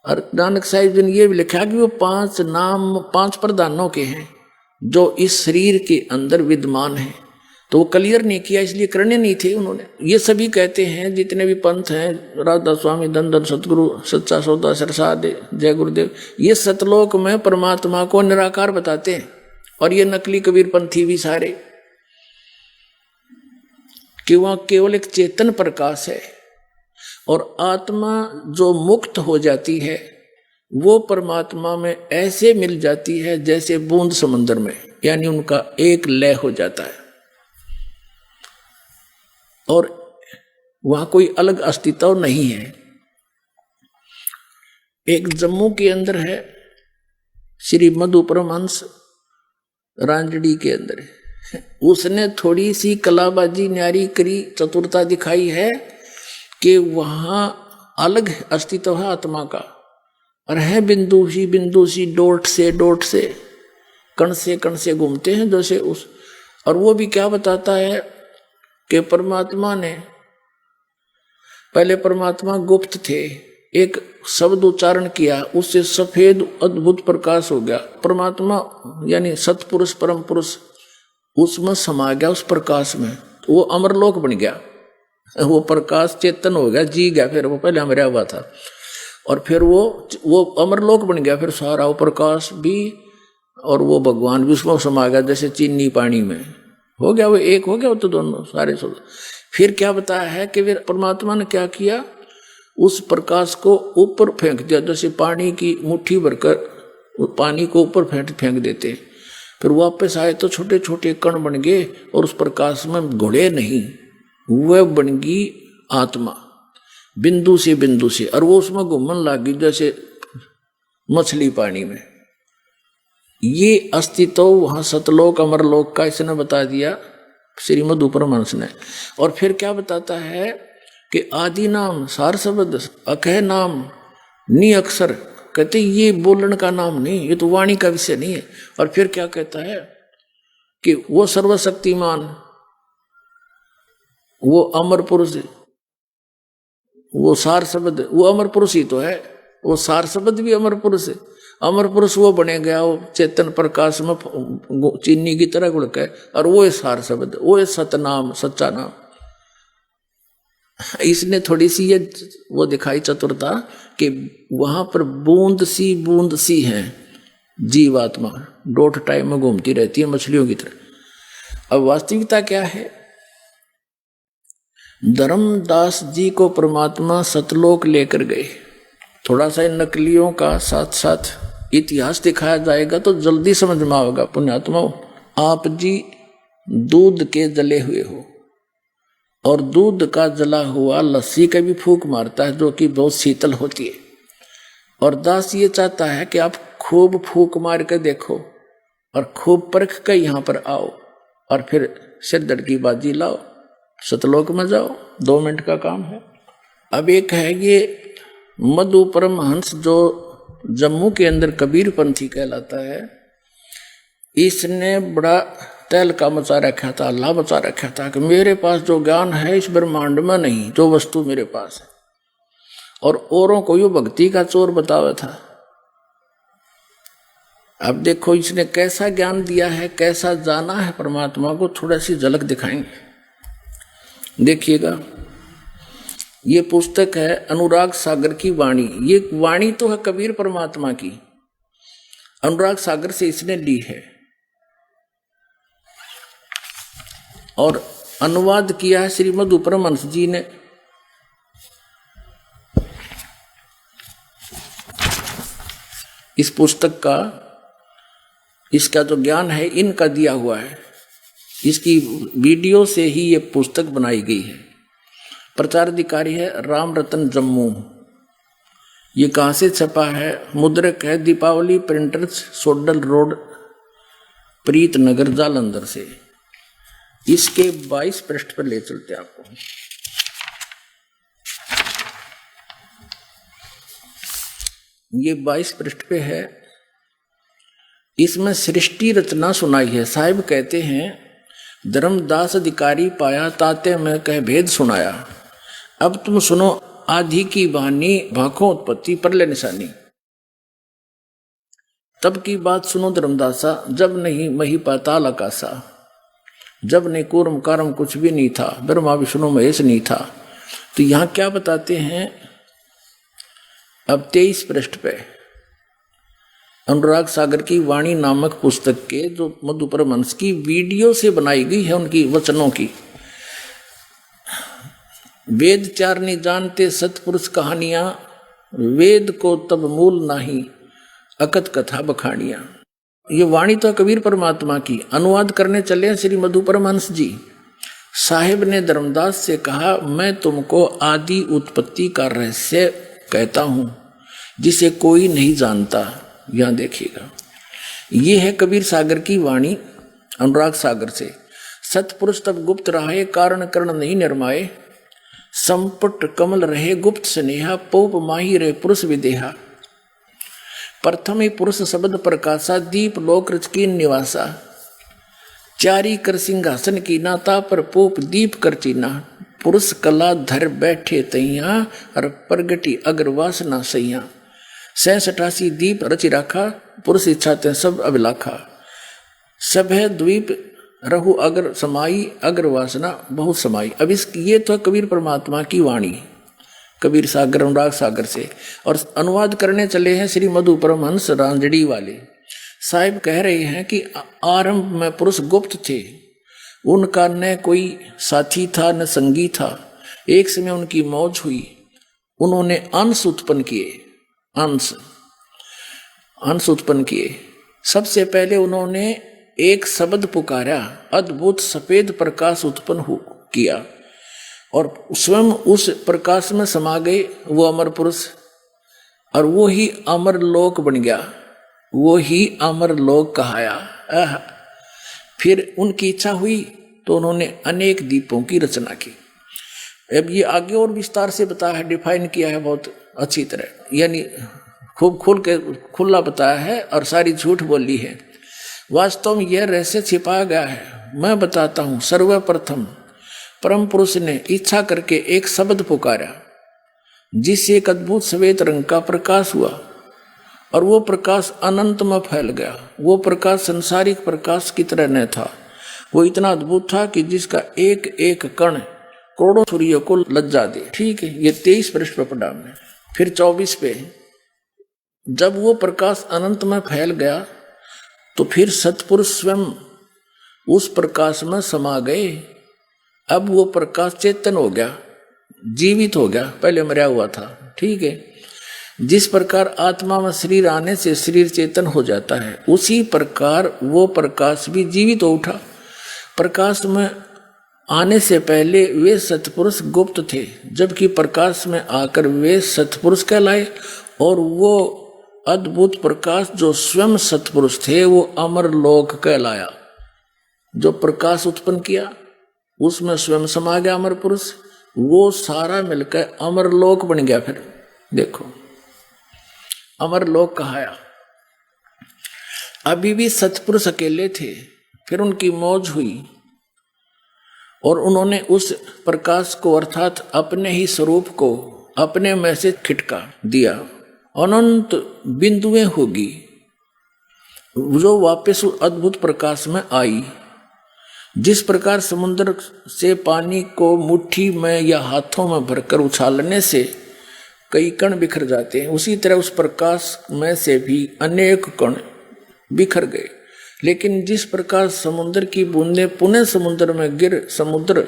और नानक साहिब जी ने ये भी लिखा कि वो 5 नाम 5 प्रधानों के हैं जो इस शरीर के अंदर विद्यमान हैं। तो वो क्लियर नहीं किया, इसलिए करने नहीं थे उन्होंने। ये सभी कहते हैं जितने भी पंथ हैं, राधा स्वामी, धन धन सतगुरु, सच्चा सौदा सिरसा, जय गुरुदेव, ये सतलोक में परमात्मा को निराकार बताते हैं। और ये नकली कबीरपंथी भी सारे, कि वहां केवल एक चेतन प्रकाश है, और आत्मा जो मुक्त हो जाती है वो परमात्मा में ऐसे मिल जाती है जैसे बूंद समंदर में, यानी उनका एक लय हो जाता है, और वहां कोई अलग अस्तित्व नहीं है। एक जम्मू के अंदर है श्री मधु परमहंस, रांजड़ी के अंदर है, उसने थोड़ी सी कलाबाजी न्यारी करी, चतुरता दिखाई है कि वहां अलग अस्तित्व है आत्मा का, और है बिंदु सी डोट से कण से घूमते हैं जैसे उस। और वो भी क्या बताता है कि परमात्मा ने, पहले परमात्मा गुप्त थे, एक शब्द उच्चारण किया, उससे सफेद अद्भुत प्रकाश हो गया। परमात्मा यानी सतपुरुष परम पुरुष उसमें समा गया, उस प्रकाश में, वो अमरलोक बन गया, वो प्रकाश चेतन हो गया, जी गया। फिर वो पहले मरा हुआ था, और फिर वो अमरलोक बन गया। फिर सारा वो प्रकाश भी और वो भगवान भी उसमें समा गया, जैसे चीनी पानी में हो गया, वो एक हो गया, वो तो दोनों सारे सब। फिर क्या बताया है कि फिर परमात्मा ने क्या किया, उस प्रकाश को ऊपर फेंक दिया, जैसे पानी की मुट्ठी भरकर पानी को ऊपर फेंक देते। फिर वापस आए तो छोटे छोटे कण बन गए, और उस प्रकाश में घुले नहीं, वह बन गई आत्मा बिंदु से, और वो उसमें घूमने लगी जैसे मछली पानी में। ये अस्तित्व वहां सतलोक अमरलोक का इसने बता दिया श्री मधु परमहंस ने। और फिर क्या बताता है कि आदि नाम सार शब्द अकह नाम नी अक्षर, कहते ये बोलने का नाम नहीं, ये तो वाणी का विषय नहीं है। और फिर क्या कहता है कि वो सर्वशक्तिमान, वो अमर पुरुष, वो सार शब्द, वो अमर पुरुष ही तो है, वो सार शब्द भी अमर पुरुष है। अमर पुरुष वो बने गया, वो चेतन प्रकाश में चीनी की तरह गुड़ के, और वो है सार शब्द, वो है सतनाम, सच्चा नाम। इसने थोड़ी सी ये वो दिखाई चतुरता कि वहां पर बूंद सी है जीवात्मा, डोट टाइम में घूमती रहती है मछलियों की तरह। अब वास्तविकता क्या है, धर्मदास जी को परमात्मा सतलोक लेकर गए, थोड़ा सा इन नकलियों का साथ साथ इतिहास दिखाया जाएगा तो जल्दी समझ में आएगा। पुण्यात्माओं, आप जी दूध के जले हुए हो और दूध का जला हुआ लस्सी का भी फूंक मारता है, जो कि बहुत शीतल होती है। और दास ये चाहता है कि आप खूब फूंक मार के देखो और खूब परख के यहाँ पर आओ और फिर सिरदर्द की बाजी लाओ, सतलोक में जाओ। 2 मिनट का काम है। अब एक है ये मधु परमहंस, जो जम्मू के अंदर कबीर पंथी कहलाता है। इसने बड़ा तहलका मचा रखा था, अल्लाह मचा रखा था कि मेरे पास जो ज्ञान है इस ब्रह्मांड में नहीं, जो वस्तु मेरे पास है। और औरों को यो भक्ति का चोर बतावा था। अब देखो इसने कैसा ज्ञान दिया है, कैसा जाना है परमात्मा को, थोड़ा सी झलक दिखाएंगे। देखिएगा, ये पुस्तक है अनुराग सागर की वाणी। ये वाणी तो है कबीर परमात्मा की, अनुराग सागर से इसने ली है और अनुवाद किया है श्री मधु परमहंस जी ने। इस पुस्तक का, इसका जो ज्ञान है इनका दिया हुआ है। इसकी वीडियो से ही ये पुस्तक बनाई गई है। प्रचार अधिकारी है राम रतन जम्मू। ये कहाँ से छपा है? मुद्रक है दीपावली प्रिंटर्स, सोडल रोड, प्रीत नगर, जालंधर से। इसके 22 पृष्ठ पर ले चलते आपको। ये 22 पृष्ठ पे है। इसमें सृष्टि रचना सुनाई है। साहिब कहते हैं, धर्मदास अधिकारी पाया, ताते में कह भेद सुनाया। अब तुम सुनो आधि की वाणी, भाखों उत्पत्ति परले निशानी। तब की बात सुनो धर्मदासा, जब नहीं मही पाताल आकाशा, जब नहीं कूर्म कारम कुछ भी नहीं था, ब्रह्मा विष्णु महेश नहीं था। तो यहां क्या बताते हैं? अब 23 पृष्ठ पे अनुराग सागर की वाणी नामक पुस्तक के, जो मधु परमहंस की वीडियो से बनाई गई है, उनकी वचनों की। वेद चार नहीं जानते सतपुरुष कहानियां, वेद को तब मूल नाही, अकत कथा बखानियां। ये वाणी तो कबीर परमात्मा की। अनुवाद करने चले श्री मधु परमहंस जी। साहिब ने धर्मदास से कहा, मैं तुमको आदि उत्पत्ति का रहस्य कहता हूं जिसे कोई नहीं जानता। यहां देखिएगा, ये है कबीर सागर की वाणी अनुराग सागर से। सतपुरुष तब गुप्त रहे, कारण करण नहीं निर्माए, संपुट कमल रहे गुप्त स्नेहा, पोप माही रहे पुरुष विदेहा। प्रथम ही पुरुष शब्द प्रकाशा, दीप लोक रच की निवासा, चारी कर सिंहासन की नाता, पर पोप दीप कर चीना। पुरुष कला धर बैठे तैया, और प्रगटी अगर वासना सैया। 87 दीप रचि राखा, पुरुष इच्छा ते सब अभिलाखा। सब है द्वीप रहु अगर समाई, अगर वासना बहुत समाई। अब इस ये तो कबीर परमात्मा की वाणी, कबीर सागर अनुराग सागर से। और अनुवाद करने चले हैं श्री मधु परमहंस रांजड़ी वाले। साहिब कह रहे हैं कि आरंभ में पुरुष गुप्त थे, उनका न कोई साथी था न संगी था। एक समय उनकी मौज हुई, उन्होंने अंश उत्पन्न किए, अंश उत्पन्न किए। सबसे पहले उन्होंने एक शब्द पुकारा, अद्भुत सफेद प्रकाश उत्पन्न किया और स्वयं उस प्रकाश में समा गए वो अमर पुरुष, और वो ही अमर लोक बन गया, वो ही अमर लोक कहाया। फिर उनकी इच्छा हुई तो उन्होंने अनेक दीपों की रचना की। अब ये आगे और विस्तार से बताया है, डिफाइन किया है बहुत अच्छी तरह, यानी खूब खुला बताया है और सारी झूठ बोली है। वास्तव में यह रहस्य छिपाया गया है। मैं बताता हूं। सर्वप्रथम परम पुरुष ने इच्छा करके एक शब्द पुकारा, जिससे एक अद्भुत सफेद रंग का प्रकाश हुआ और वो प्रकाश अनंत में फैल गया। वो प्रकाश संसारिक प्रकाश की तरह न था, वो इतना अद्भुत था कि जिसका एक एक कण करोड़ों सूर्यों को लज्जा दे। ठीक है, ये 23 पृष्ठ पर पढ़ा हमने। फिर 24 पे, जब वो प्रकाश अनंत में फैल गया तो फिर सतपुरुष स्वयं उस प्रकाश में समा गए। अब वो प्रकाश चेतन हो गया, जीवित हो गया, पहले मरा हुआ था। ठीक है, जिस प्रकार आत्मा में शरीर आने से शरीर चेतन हो जाता है, उसी प्रकार वो प्रकाश भी जीवित हो उठा। प्रकाश में आने से पहले वे सत्पुरुष गुप्त थे, जबकि प्रकाश में आकर वे सत्पुरुष कहलाए। और वो अद्भुत प्रकाश जो स्वयं सत्पुरुष थे वो अमर लोक कहलाया। जो प्रकाश उत्पन्न किया उसमें स्वयं समा गया अमर पुरुष, वो सारा मिलकर अमर लोक बन गया। फिर देखो अमर लोक कहाया। अभी भी सत्पुरुष अकेले थे, फिर उनकी मौज हुई और उन्होंने उस प्रकाश को अर्थात अपने ही स्वरूप को अपने में से खिटका दिया। अनंत बिंदुएं होगी जो वापस उस अद्भुत प्रकाश में आई। जिस प्रकार समुद्र से पानी को मुट्ठी में या हाथों में भरकर उछालने से कई कण बिखर जाते हैं, उसी तरह उस प्रकाश में से भी अनेक कण बिखर गए। लेकिन जिस प्रकार समुद्र की बूंदें पुनः समुद्र में गिर समुद्र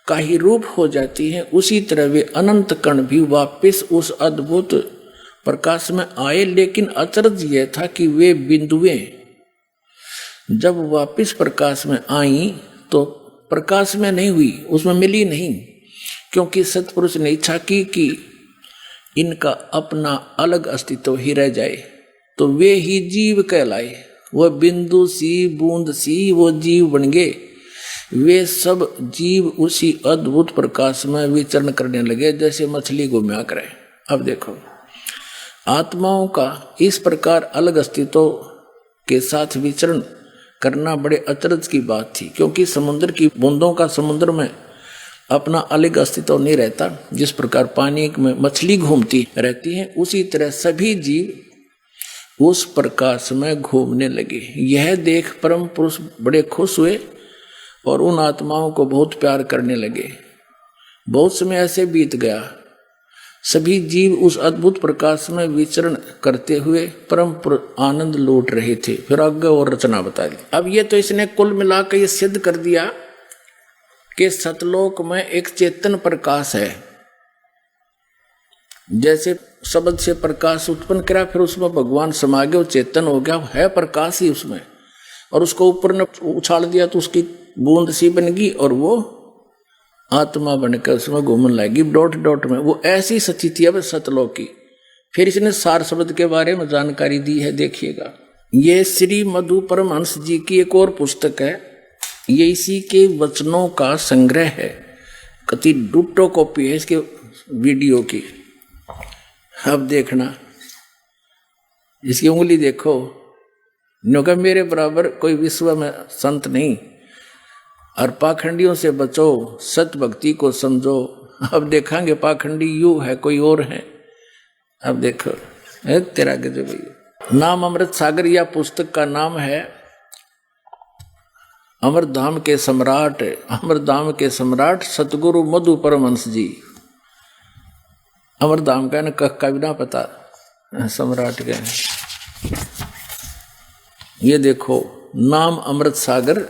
का ही रूप हो जाती हैं, उसी तरह वे अनंत कण भी वापस उस अद्भुत प्रकाश में आए। लेकिन अचरज यह था कि वे बिंदुएं जब वापस प्रकाश में आई तो प्रकाश में नहीं हुई, उसमें मिली नहीं, क्योंकि सत्पुरुष ने इच्छा की कि इनका अपना अलग अस्तित्व ही रह जाए, तो वे ही जीव कहलाए। वह बिंदु सी बूंद सी वो जीव बन गए। वे सब जीव उसी अद्भुत प्रकाश में विचरण करने लगे जैसे मछली घूमा करे। अब देखो आत्माओं का इस प्रकार अलग अस्तित्व के साथ विचरण करना बड़े अचरज की बात थी, क्योंकि समुद्र की बूंदों का समुद्र में अपना अलग अस्तित्व नहीं रहता। जिस प्रकार पानी में मछली घूमती रहती है, उसी तरह सभी जीव उस प्रकाश में घूमने लगे। यह देख परम पुरुष बड़े खुश हुए और उन आत्माओं को बहुत प्यार करने लगे। बहुत समय ऐसे बीत गया, सभी जीव उस अद्भुत प्रकाश में विचरण करते हुए परम आनंद लूट रहे थे। फिर आगे और रचना बता दी। अब ये तो इसने कुल मिलाकर ये सिद्ध कर दिया कि सतलोक में एक चेतन प्रकाश है। जैसे शब्द से प्रकाश उत्पन्न करा, फिर उसमें भगवान समा गए, वो चेतन हो गया, है प्रकाश ही उसमें, और उसको ऊपर ने उछाल दिया तो उसकी बूंद सी बन गई और वो आत्मा बनकर उसमें घूमने लगी डॉट डॉट में। वो ऐसी स्थिति है सतलोक की। फिर इसने सार शब्द के बारे में जानकारी दी है, देखिएगा। ये श्री मधु परमहंस जी की एक और पुस्तक है, ये इसी के वचनों का संग्रह है। कति डुट्टो कॉपी है इसके वीडियो की। अब देखना, इसकी उंगली देखो, न्योंकि मेरे बराबर कोई विश्व में संत नहीं। और पाखंडियों से बचो, सत भक्ति को समझो। अब देखेंगे पाखंडी यू है कोई और है। अब देखो तेरा गजब भैया। नाम अमृत सागर, या पुस्तक का नाम है अमरधाम के सम्राट, अमरधाम के सम्राट सतगुरु मधु परमहंस जी। अमरधाम का का भी ना पता, सम्राट के। ये देखो नाम अमृत सागर,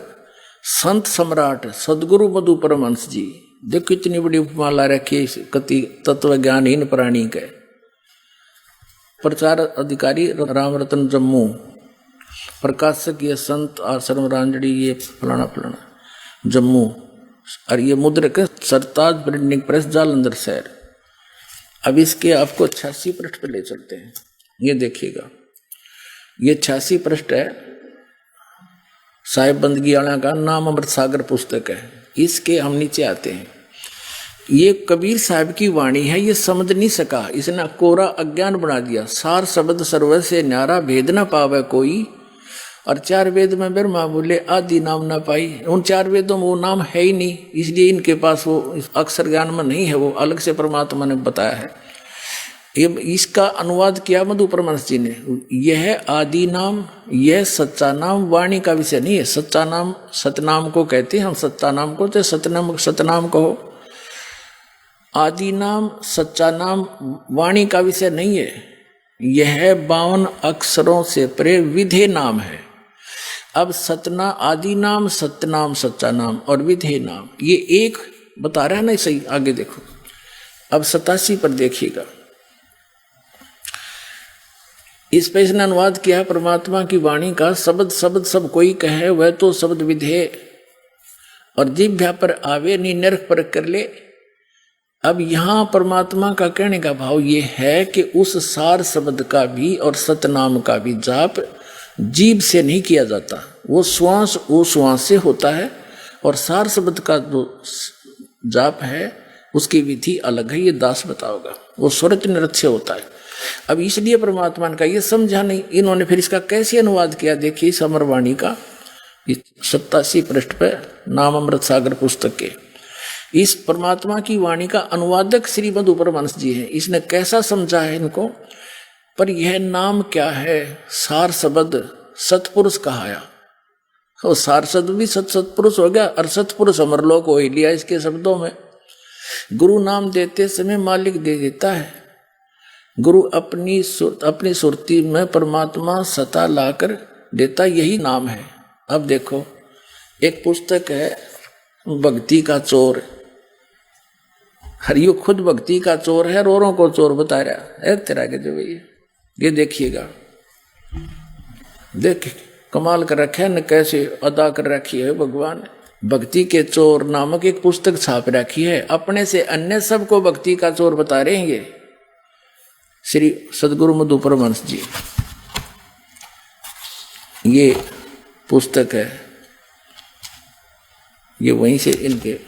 संत सम्राट सदगुरु मधु परमहंस जी। देखो इतनी बड़ी उपमा ला रखी कति तत्व ज्ञानहीन प्राणी के। प्रचार अधिकारी राम रतन जम्मू, प्रकाशक ये संत आश्रम रांजड़ी, ये फलाना फलाना जम्मू। और ये मुद्रक सरताज प्रिंटिंग प्रेस जालंधर शहर। अब इसके आपको 86 पृष्ठ पे ले चलते हैं। ये देखिएगा, ये 86 पृष्ठ है, साहिब बंदगी वाला का नाम अमृत सागर पुस्तक है। इसके हम नीचे आते हैं। ये कबीर साहब की वाणी है, ये समझ नहीं सका, इसने कोरा अज्ञान बना दिया। सार शब्द सर्व से न्यारा, भेद न पावे कोई। और 4 वेद में ब्रह्मा बोले आदि नाम ना पाई। उन 4 वेदों में वो नाम है ही नहीं, इसलिए इनके पास वो अक्षर ज्ञान में नहीं है, वो अलग से परमात्मा ने बताया है। ये इसका अनुवाद किया मधु परमहंस जी ने। यह आदि नाम, यह सच्चा नाम वाणी का विषय नहीं है। सच्चा नाम सतनाम को कहते हैं, हम सच्चा नाम को तो सतनाम कहो। आदि नाम सच्चा नाम वाणी का विषय नहीं है। यह 52 अक्षरों से परे विधेय नाम है। अब सतना आदि नाम, सतनाम सच्चा नाम और विधेय नाम, ये एक बता रहा है ना। सही आगे देखो, अब 87 पर देखिएगा। इस पे इसने अनुवाद किया परमात्मा की वाणी का, शब्द शब्द सब कोई कहे वह तो शब्द विधे, और जिह्वा पर आवे नी नरक पर कर ले। अब यहां परमात्मा का कहने का भाव ये है कि उस सार शब्द का भी और सतनाम का भी जाप जीभ से नहीं किया जाता, वो श्वास से होता है, और सार शब्द का जो जाप है उसकी विधि अलग है, ये दास बताओगा, वो स्वरत निरत से होता है। अब इसलिए परमात्मा का ये समझा नहीं, इन्होंने फिर इसका कैसे अनुवाद किया, देखिए इस अमरवाणी का 87 पृष्ठ पर नाम अमृत सागर पुस्तक के इस परमात्मा की वाणी का अनुवादक श्री मधु परमहंस जी हैं। इसने कैसा समझा है इनको, पर यह नाम क्या है, सार शब्द सतपुरुष कहाया, और सार शब्द भी सतपुरुष हो गया, और सतपुरुष अमरलोक हो ही लिया इसके शब्दों में। गुरु नाम देते समय मालिक दे देता है, गुरु अपनी सुरती में परमात्मा सता लाकर देता, यही नाम है। अब देखो एक पुस्तक है भक्ति का चोर, हरियो खुद भक्ति का चोर है, रोरों को चोर बता रहा है तेरा के जो भैया, ये देखिएगा, देख कमाल कर रखा है न, कैसे अदा कर रखी है भगवान। भक्ति के चोर नामक एक पुस्तक छाप रखी है, अपने से अन्य सबको भक्ति का चोर बता रहे हैं ये श्री सदगुरु मधु परमहंस जी। ये पुस्तक है, ये वहीं से इनके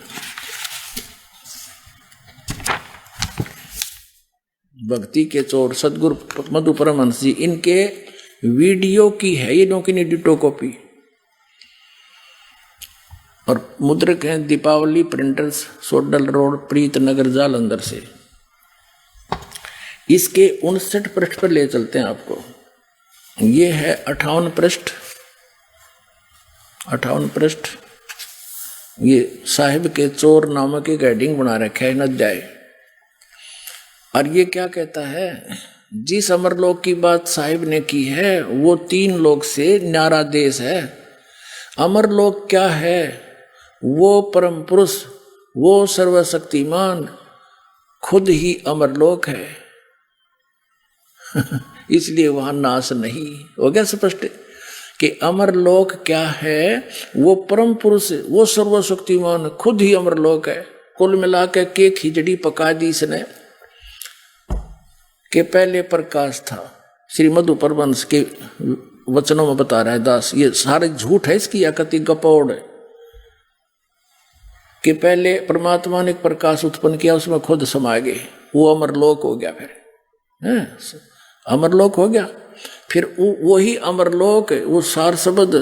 भक्ति के चोर सदगुरु मधु परमहंस जी, इनके वीडियो की है ये, लोग की डिटो कॉपी, और मुद्रक हैं दीपावली प्रिंटर्स, सोडल रोड, प्रीत नगर, जालंधर से। इसके 59 पृष्ठ पर ले चलते हैं आपको, ये है 58 पृष्ठ, 58 पृष्ठ, ये साहिब के चोर नामक एक हेडिंग बना रखा है अध्याय। और ये क्या कहता है, जिस अमरलोक की बात साहिब ने की है वो 3 लोक से न्यारा देश है। अमरलोक क्या है, वो परम पुरुष, वो सर्वशक्तिमान खुद ही अमरलोक है इसलिए वहां नाश नहीं हो गया। स्पष्ट कि अमरलोक क्या है, वो परम पुरुष, वो सर्वशक्तिमान खुद ही अमरलोक है। कुल मिला के खिचड़ी पका दी इसने के पहले प्रकाश था। श्री मधु परमहंस के वचनों में बता रहा है दास, ये सारे झूठ है इसकी, अकति गपौड़ है कि पहले परमात्मा ने एक प्रकाश उत्पन्न किया, उसमें खुद समा गए, वो अमरलोक हो गया। फिर अमरलोक हो गया, फिर वही अमरलोक, वो सार शब्द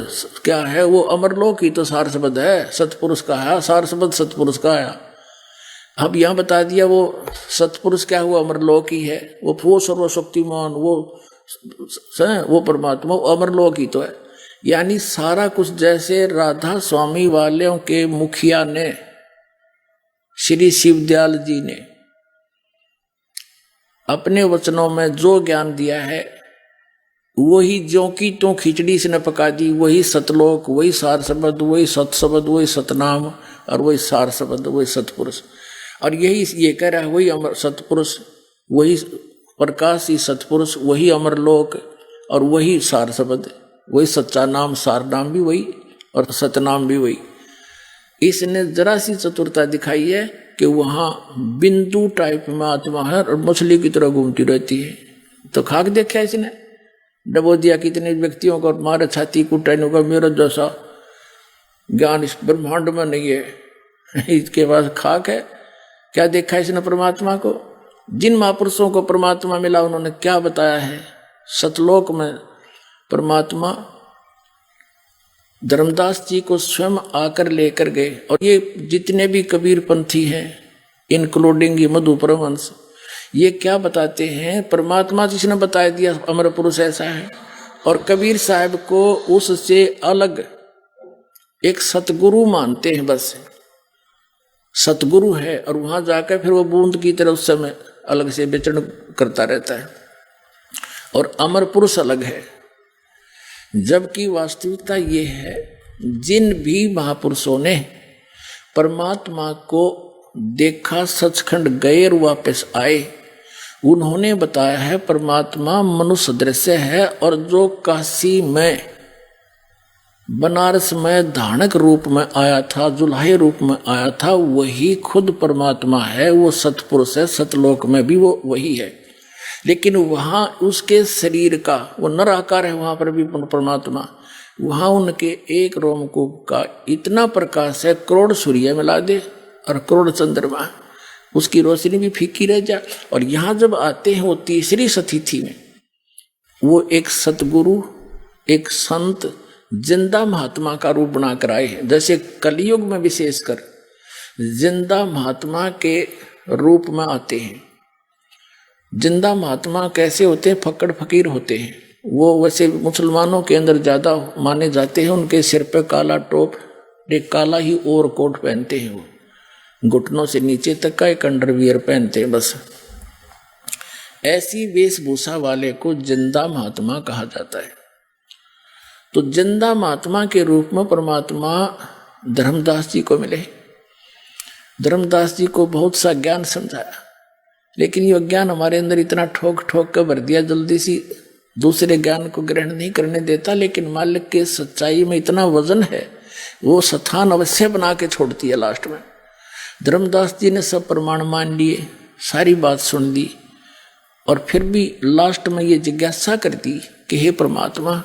क्या है, वो अमरलोक ही तो सार शब्द है, सतपुरुष का है, सार शब्द सतपुरुष का है। अब यहां बता दिया वो सतपुरुष क्या हुआ, अमरलोक ही है, वो सर्वशक्तिमान, वो परमात्मा, वो अमरलोक ही तो है। यानी सारा कुछ जैसे राधा स्वामी वालों के मुखिया ने श्री शिवदयाल जी ने अपने वचनों में जो ज्ञान दिया है, वही जो की तो खिचड़ी से न पका दी, वही सतलोक, वही सार शब्द, वही सत शब्द, वही सतनाम, और वही सार शब्द, वही सतपुरुष। और यही ये कह रहा है, वही अमर सतपुरुष, वही प्रकाश ही सतपुरुष, वही अमरलोक, और वही सार शब्द, वही सच्चा नाम, सार नाम भी वही और सतनाम भी वही। इसने जरा सी चतुरता दिखाई है कि वहां बिंदु टाइप में आत्मा है और मछली की तरह घूमती रहती है। तो खाक देखा इसने, डबो दिया कितने व्यक्तियों को, मारे छाती कुटाने का मेरा जैसा ज्ञान इस ब्रह्मांड में नहीं है, इसके पास खाक है। क्या देखा इसने परमात्मा को, जिन महापुरुषों को परमात्मा मिला उन्होंने क्या बताया है। सतलोक में परमात्मा धर्मदास जी को स्वयं आकर लेकर गए, और ये जितने भी कबीर पंथी हैं इंक्लूडिंग ये मधु परमहंस, ये क्या बताते हैं, परमात्मा जिसने बता दिया अमर पुरुष ऐसा है, और कबीर साहब को उससे अलग एक सतगुरु मानते हैं, बस सतगुरु है, और वहां जाकर फिर वो बूंद की तरह उस समय अलग से विचरण करता रहता है, और अमर पुरुष अलग है। जबकि वास्तविकता ये है, जिन भी महापुरुषों ने परमात्मा को देखा, सचखंड गए और वापस आए, उन्होंने बताया है परमात्मा मनुष्य दृश्य है, और जो काशी में बनारस में धानक रूप में आया था, जुल्हे रूप में आया था, वही खुद परमात्मा है। वो सतपुरुष है, सतलोक में भी वो वही है। लेकिन वहाँ उसके शरीर का वो नर आकार है, वहाँ पर भी परमात्मा, वहाँ उनके एक रोमकूप का इतना प्रकाश है, करोड़ सूर्य मिला दे और करोड़ चंद्रमा, उसकी रोशनी भी फीकी रह जा। और यहाँ जब आते हैं वो तीसरी सतिथि में, वो एक सतगुरु, एक संत, जिंदा महात्मा का रूप बनाकर आए हैं। जैसे कलयुग में विशेषकर जिंदा महात्मा के रूप में आते हैं। जिंदा महात्मा कैसे होते हैं? फक्कड़ फकीर होते हैं। वो वैसे मुसलमानों के अंदर ज़्यादा माने जाते हैं। उनके सिर पे काला टोप, एक काला ही ओवर कोट पहनते हैं, वो घुटनों से नीचे तक का एक अंडरवियर पहनते हैं बस। ऐसी वेशभूषा वाले को जिंदा महात्मा कहा जाता है। तो जिंदा महात्मा के रूप में परमात्मा धर्मदास जी को मिले। धर्मदास जी को बहुत सा ज्ञान समझाया, लेकिन ये ज्ञान हमारे अंदर इतना ठोक ठोक कर भर दिया, जल्दी सी दूसरे ज्ञान को ग्रहण नहीं करने देता। लेकिन मालिक के सच्चाई में इतना वजन है, वो स्थान अवश्य बना के छोड़ती है लास्ट में। धर्मदास जी ने सब प्रमाण मान लिए, सारी बात सुन ली, और फिर भी लास्ट में ये जिज्ञासा कर दी कि हे परमात्मा,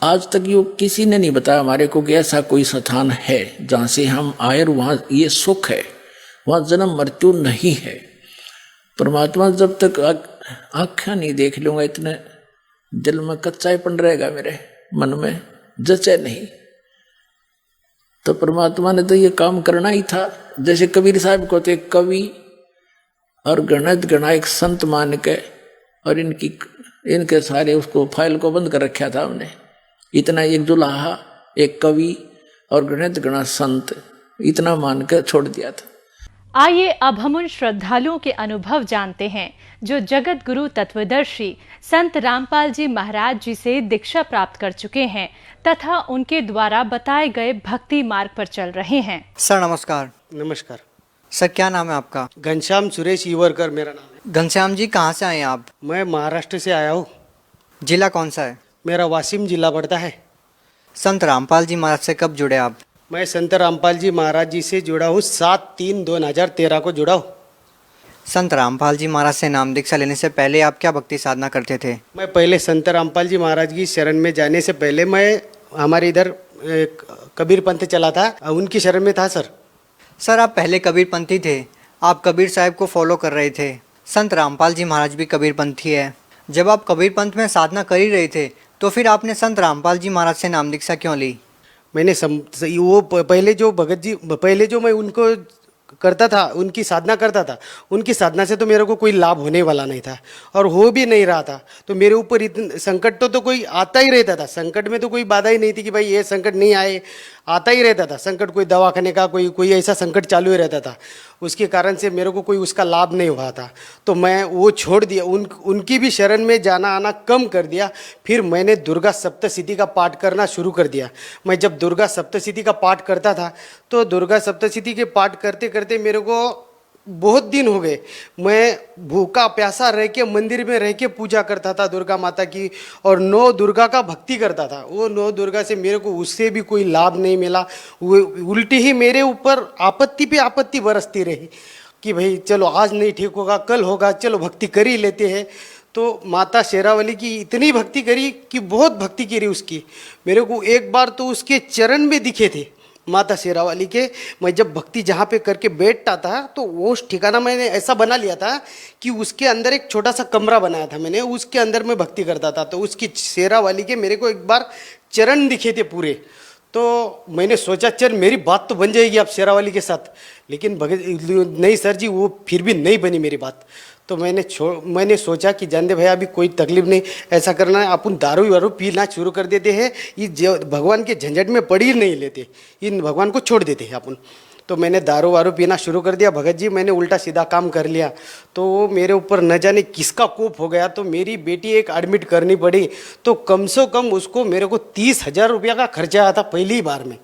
आज तक यो किसी ने नहीं बताया हमारे को कि ऐसा कोई स्थान है जहाँ से हम आए और वहाँ ये सुख है, वहाँ जन्म मृत्यु नहीं है। परमात्मा जब तक आँखें नहीं देख लूँगा, इतने दिल में कच्चाईपन रहेगा, मेरे मन में जचे नहीं। तो परमात्मा ने तो ये काम करना ही था। जैसे कबीर साहब को थे कवि और गणित गणायक संत मान के, और इनके सारे उसको फाइल को बंद कर रखा था हमने। इतना एक जुलाहा, एक कवि और गणित गणा संत, इतना मान कर छोड़ दिया था। आइए अब हम उन श्रद्धालुओं के अनुभव जानते हैं जो जगत गुरु तत्वदर्शी संत रामपाल जी महाराज जी से दीक्षा प्राप्त कर चुके हैं तथा उनके द्वारा बताए गए भक्ति मार्ग पर चल रहे हैं। सर नमस्कार। नमस्कार सर, क्या नाम है आपका? घनश्याम सुरेश ईवरकर मेरा नाम है। घनश्याम जी, कहाँ से आए हैं आप? मैं महाराष्ट्र से आया हूँ। जिला कौन सा है? मेरा वासिम जिला पड़ता है। संत रामपाल जी महाराज से कब जुड़े आप? मैं संत रामपाल जी महाराज जी से जुड़ा हूँ, 7/3/2013 को जुड़ा हूँ। संत रामपाल जी महाराज से नाम दीक्षा लेने से पहले आप क्या भक्ति साधना करते थे? मैं पहले संत रामपाल जी महाराज की शरण में जाने से पहले मैं हमारे इधर कबीर पंथ चला था, उनकी शरण में था। सर आप पहले कबीर पंथी थे, आप कबीर साहब को फॉलो कर रहे थे। संत रामपाल जी महाराज भी कबीर पंथी है। जब आप कबीर पंथ में साधना कर ही रहे थे तो फिर आपने संत रामपाल जी महाराज से नाम दीक्षा क्यों ली? मैंने वो पहले जो भगत जी, पहले जो मैं उनको करता था, उनकी साधना करता था, उनकी साधना से तो मेरे को कोई लाभ होने वाला नहीं था और हो भी नहीं रहा था। तो मेरे ऊपर इतने संकट तो कोई आता ही रहता था। संकट में तो कोई बाधा ही नहीं थी कि भाई ये संकट नहीं आए, आता ही रहता था संकट। कोई दवाखाने का कोई ऐसा संकट चालू ही रहता था। उसके कारण से मेरे को कोई उसका लाभ नहीं हुआ था। तो मैं वो छोड़ दिया, उनकी भी शरण में जाना आना कम कर दिया। फिर मैंने दुर्गा सप्तशती का पाठ करना शुरू कर दिया। मैं जब दुर्गा सप्तशती का पाठ करता था तो दुर्गा सप्तशती के पाठ करते करते मेरे को बहुत दिन हो गए। मैं भूखा प्यासा रह के मंदिर में रह के पूजा करता था दुर्गा माता की, और 9 दुर्गा का भक्ति करता था। वो 9 दुर्गा से मेरे को उससे भी कोई लाभ नहीं मिला। वो उल्टी ही मेरे ऊपर आपत्ति पे आपत्ति बरसती रही कि भाई चलो आज नहीं ठीक होगा, कल होगा, चलो भक्ति कर ही लेते हैं। तो माता शेरावाली की इतनी भक्ति करी कि बहुत भक्ति करी उसकी। मेरे को एक बार तो उसके चरण में दिखे थे माता शेरावाली के। मैं जब भक्ति जहाँ पे करके बैठता था तो वो ठिकाना मैंने ऐसा बना लिया था कि उसके अंदर एक छोटा सा कमरा बनाया था मैंने, उसके अंदर मैं भक्ति करता था। तो उसकी शेरावाली के मेरे को एक बार चरण दिखे थे पूरे। तो मैंने सोचा चल मेरी बात तो बन जाएगी अब शेरावाली के साथ, लेकिन भगत नहीं सर जी, वो फिर भी नहीं बनी मेरी बात। तो मैंने सोचा कि जान दे भैया अभी कोई तकलीफ नहीं, ऐसा करना है अपन दारू वारू पीना शुरू कर देते हैं, ये भगवान के झंझट में पड़ ही नहीं लेते, इन भगवान को छोड़ देते हैं अपन। तो मैंने दारू वारू पीना शुरू कर दिया। भगत जी मैंने उल्टा सीधा काम कर लिया। तो मेरे ऊपर न जाने किसका कोप हो गया। तो मेरी बेटी एक एडमिट करनी पड़ी। तो कम से कम उसको मेरे को 30,000 रुपया का खर्चा आया था पहली बार में।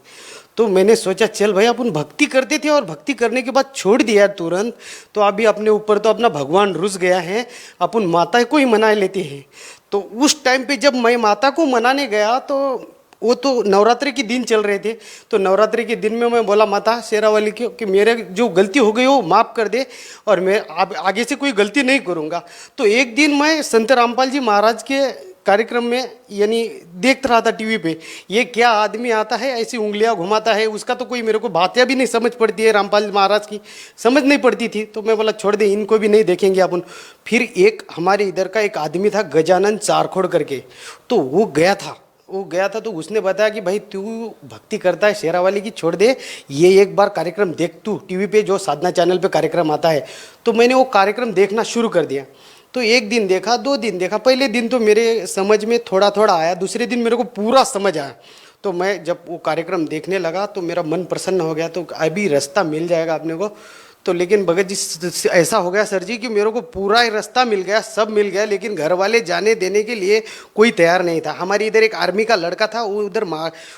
तो मैंने सोचा चल भाई अपन भक्ति करते थे और भक्ति करने के बाद छोड़ दिया तुरंत, तो अभी अपने ऊपर तो अपना भगवान रुस गया है, अपन माता को ही मना लेते हैं। तो उस टाइम पे जब मैं माता को मनाने गया तो वो तो नवरात्रि के दिन चल रहे थे, तो नवरात्रि के दिन में मैं बोला माता शेरावाली की कि मेरे जो गलती हो गई वो माफ़ कर दे और मैं आगे से कोई गलती नहीं करूँगा। तो एक दिन मैं संत रामपाल जी महाराज के कार्यक्रम में यानी देख रहा था टीवी पे, ये क्या आदमी आता है ऐसी उंगलियां घुमाता है, उसका तो कोई मेरे को बातें भी नहीं समझ पड़ती है, रामपाल महाराज की समझ नहीं पड़ती थी। तो मैं बोला छोड़ दे, इनको भी नहीं देखेंगे अपन। फिर एक हमारे इधर का एक आदमी था गजानन चारखोड़ करके, तो वो गया था तो उसने बताया कि भाई तू भक्ति करता है शेरावाली की, छोड़ दे, ये एक बार कार्यक्रम देख तू टीवी पे, जो साधना चैनल पे कार्यक्रम आता है। तो मैंने वो कार्यक्रम देखना शुरू कर दिया। तो एक दिन देखा, 2 दिन देखा, पहले दिन तो मेरे समझ में थोड़ा थोड़ा आया, दूसरे दिन मेरे को पूरा समझ आया। तो मैं जब वो कार्यक्रम देखने लगा तो मेरा मन प्रसन्न हो गया, तो अभी रास्ता मिल जाएगा अपने को। तो लेकिन भगत जी ऐसा हो गया सर जी कि मेरे को पूरा ही रास्ता मिल गया, सब मिल गया, लेकिन घर वाले जाने देने के लिए कोई तैयार नहीं था। हमारी इधर एक आर्मी का लड़का था, वो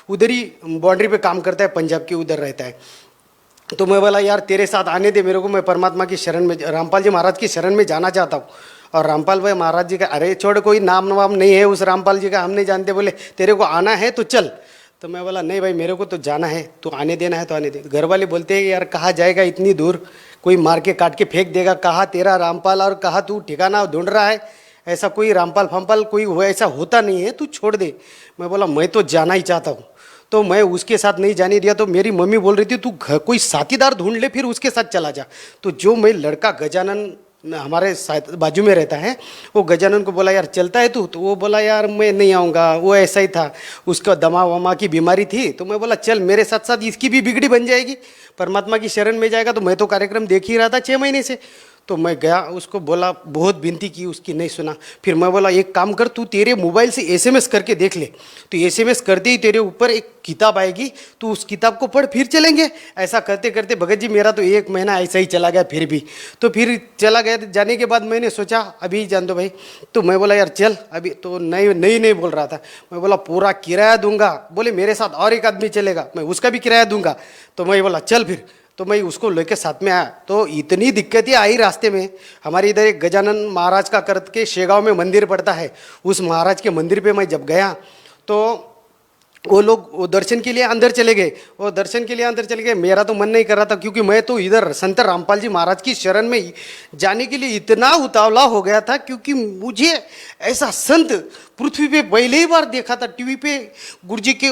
उधर ही बाउंड्री पे काम करता है, पंजाब के उधर रहता है। तो मैं बोला यार तेरे साथ आने दे मेरे को, मैं परमात्मा की शरण में, रामपाल जी महाराज की शरण में जाना चाहता हूँ। और रामपाल भाई महाराज जी का, अरे छोड़ कोई नाम वाम नहीं है उस रामपाल जी का, हम नहीं जानते, बोले तेरे को आना है तो चल। तो मैं बोला नहीं भाई मेरे को तो जाना है, तो आने देना है तो आने दे। घर वाले बोलते हैं यार कहाँ जाएगा इतनी दूर, कोई मार के काट के फेंक देगा, कहाँ तेरा रामपाल और कहाँ तू ठिकाना ढूंढ रहा है, ऐसा कोई रामपाल फामपाल कोई वो ऐसा होता नहीं है, तू छोड़ दे। मैं बोला मैं तो जाना ही चाहता हूँ। तो मैं उसके साथ नहीं जाने दिया। तो मेरी मम्मी बोल रही थी तू कोई साथीदार ढूंढ ले फिर उसके साथ चला जा। तो जो मैं लड़का गजानन हमारे बाजू में रहता है, वो गजानन को बोला यार चलता है तू, तो वो बोला यार मैं नहीं आऊँगा, वो ऐसा ही था, उसका दमा वमा की बीमारी थी। तो मैं बोला चल मेरे साथ साथ इसकी भी बिगड़ी बन जाएगी, परमात्मा की शरण में जाएगा। तो मैं तो कार्यक्रम देख ही रहा था 6 महीने से। तो मैं गया, उसको बोला, बहुत विनती की, उसकी नहीं सुना। फिर मैं बोला एक काम कर, तू तेरे मोबाइल से SMS करके देख ले, तो SMS करते ही तेरे ऊपर एक किताब आएगी, तू उस किताब को पढ़, फिर चलेंगे। ऐसा करते करते भगत जी मेरा तो 1 महीना ऐसा ही चला गया। फिर भी तो फिर चला गया। जाने के बाद मैंने सोचा अभी जान दो भाई। तो मैं बोला यार चल, अभी तो नहीं बोल रहा था। मैं बोला पूरा किराया दूंगा। बोले मेरे साथ और एक आदमी चलेगा, मैं उसका भी किराया दूंगा। तो मैं बोला चल फिर। तो मैं उसको लेके साथ में आया। तो इतनी दिक्कतें आई रास्ते में। हमारे इधर एक गजानन महाराज का करके शेगांव में मंदिर पड़ता है, उस महाराज के मंदिर पे मैं जब गया तो वो लोग वो दर्शन के लिए अंदर चले गए। वो दर्शन के लिए अंदर चले गए, मेरा तो मन नहीं कर रहा था, क्योंकि मैं तो इधर संत रामपाल जी महाराज की शरण में जाने के लिए इतना उतावला हो गया था, क्योंकि मुझे ऐसा संत पृथ्वी पे पहले ही बार देखा था टीवी पे। गुरुजी के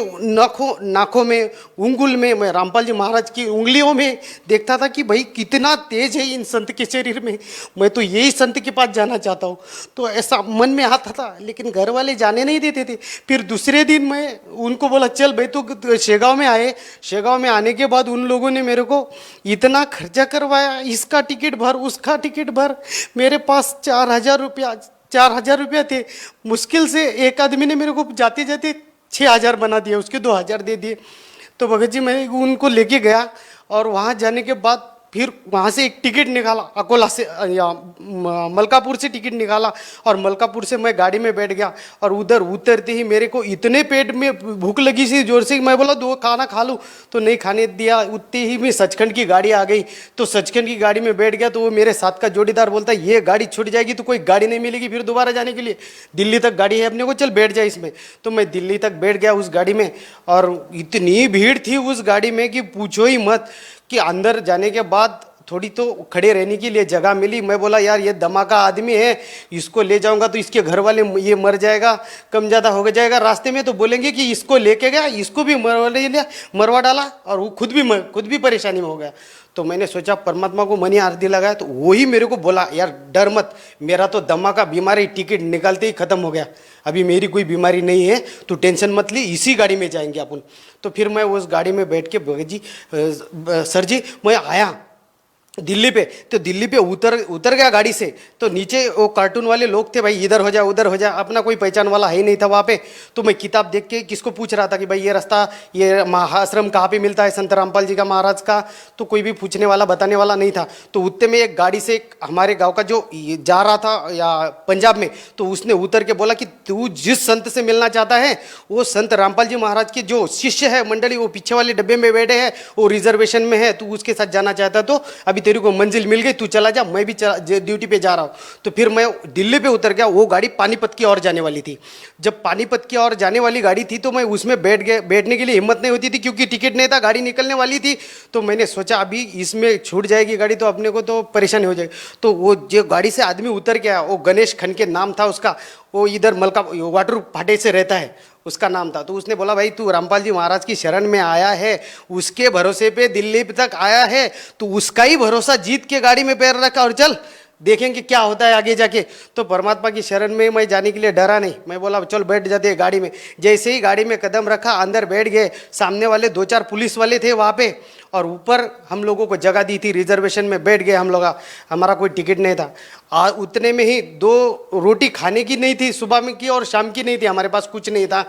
नाखों में, उंगुल में, मैं रामपाल जी महाराज की उंगलियों में देखता था कि भाई कितना तेज है इन संत के शरीर में, मैं तो यही संत के पास जाना चाहता हूँ। तो ऐसा मन में आता था, लेकिन घर वाले जाने नहीं देते थे। फिर दूसरे दिन मैं उनको बोला चल भाई तो शेगांव में आए। शेगांव में आने के बाद उन लोगों ने मेरे को इतना खर्चा करवाया, इसका टिकट भर, उसका टिकट भर। मेरे पास 4,000 रुपया थे। मुश्किल से एक आदमी ने मेरे को जाते जाते 6,000 बना दिया, उसके 2,000 दे दिए। तो भगत जी मैं उनको लेके गया और वहाँ जाने के बाद फिर वहाँ से एक टिकट निकाला, अकोला से या मलकापुर से टिकट निकाला, और मलकापुर से मैं गाड़ी में बैठ गया। और उधर उतरते ही मेरे को इतने पेट में भूख लगी सी जोर से, मैं बोला 2 खाना खा लूँ, तो नहीं खाने दिया। उतने ही में सचखंड की गाड़ी आ गई। तो सचखंड की गाड़ी में बैठ गया। तो वो मेरे साथ का जोड़ीदार बोलता है ये गाड़ी छूट जाएगी तो कोई गाड़ी नहीं मिलेगी फिर दोबारा जाने के लिए, दिल्ली तक गाड़ी है अपने को, चल बैठ जाए इसमें। तो मैं दिल्ली तक बैठ गया उस गाड़ी में, और इतनी भीड़ थी उस गाड़ी में कि पूछो ही मत। कि अंदर जाने के बाद थोड़ी तो खड़े रहने के लिए जगह मिली। मैं बोला यार ये धमाका आदमी है, इसको ले जाऊंगा तो इसके घर वाले ये मर जाएगा, कम ज़्यादा हो जाएगा रास्ते में, तो बोलेंगे कि इसको लेके गया, इसको भी मरवा डाला, और वो खुद भी परेशानी में हो गया। तो मैंने सोचा परमात्मा को मनी आरती लगाया। तो वही मेरे को बोला यार डर मत, मेरा तो धमाका बीमारी टिकट निकालते ही ख़त्म हो गया, अभी मेरी कोई बीमारी नहीं है, तो टेंशन मत ली, इसी गाड़ी में जाएंगे अपन। तो फिर मैं उस गाड़ी में बैठ के भगत जी सर जी मैं आया, दिल्ली पे, तो दिल्ली पे उतर गया गाड़ी से, तो नीचे वो कार्टून वाले लोग थे, भाई इधर हो जा उधर हो जा, अपना कोई पहचान वाला है ही नहीं था वहाँ पे। तो मैं किताब देख के किसको पूछ रहा था कि भाई ये रास्ता, ये आश्रम कहाँ पे मिलता है संत रामपाल जी का महाराज का, तो कोई भी पूछने वाला बताने वाला नहीं था। तो उतने में एक गाड़ी से हमारे गाँव का जो जा रहा था या पंजाब में, तो उसने उतर के बोला कि तू जिस संत से मिलना चाहता है वो संत रामपाल जी महाराज के जो शिष्य है मंडली, वो पीछे वाले डब्बे में बैठे हैं, वो रिजर्वेशन में है, तू उसके साथ जाना चाहता तो अभी तेरे को मंजिल मिल गई, तू चला जा, मैं भी ड्यूटी पे जा रहा हूँ। तो फिर मैं दिल्ली पे उतर गया। वो गाड़ी पानीपत की ओर जाने वाली थी। जब पानीपत की ओर जाने वाली गाड़ी थी तो मैं उसमें बैठने के लिए हिम्मत नहीं होती थी, क्योंकि टिकट नहीं था, गाड़ी निकलने वाली थी। तो मैंने सोचा अभी इसमें छूट जाएगी गाड़ी तो अपने को तो परेशानी हो जाएगी। तो वो जो गाड़ी से आदमी उतर गया, वो गणेश खन के नाम था उसका, वो इधर मलका वाटर फाटे से रहता है, उसका नाम था। तो उसने बोला भाई तू रामपाल जी महाराज की शरण में आया है, उसके भरोसे पे दिल्ली तक आया है, तो उसका ही भरोसा जीत के गाड़ी में पैर रखा और चल देखेंगे क्या होता है आगे जाके। तो परमात्मा की शरण में मैं जाने के लिए डरा नहीं, मैं बोला चल बैठ जाते हैं गाड़ी में। जैसे ही गाड़ी में कदम रखा, अंदर बैठ गए, सामने वाले 2-4 पुलिस वाले थे वहाँ पे, और ऊपर हम लोगों को जगह दी थी, रिजर्वेशन में बैठ गए हम लोग, हमारा कोई टिकट नहीं था। उतने में ही 2 रोटी खाने की नहीं थी, सुबह में की और शाम की नहीं थी, हमारे पास कुछ नहीं था।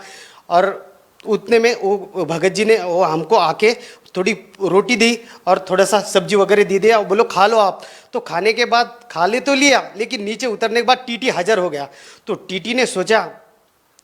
और उतने में वो भगत जी ने वो हमको आके थोड़ी रोटी दी और थोड़ा सा सब्जी वगैरह दे दिया, बोलो खा लो आप। तो खाने के बाद खा ले तो लिया, लेकिन नीचे उतरने के बाद टीटी हाजिर हो गया। तो टीटी ने सोचा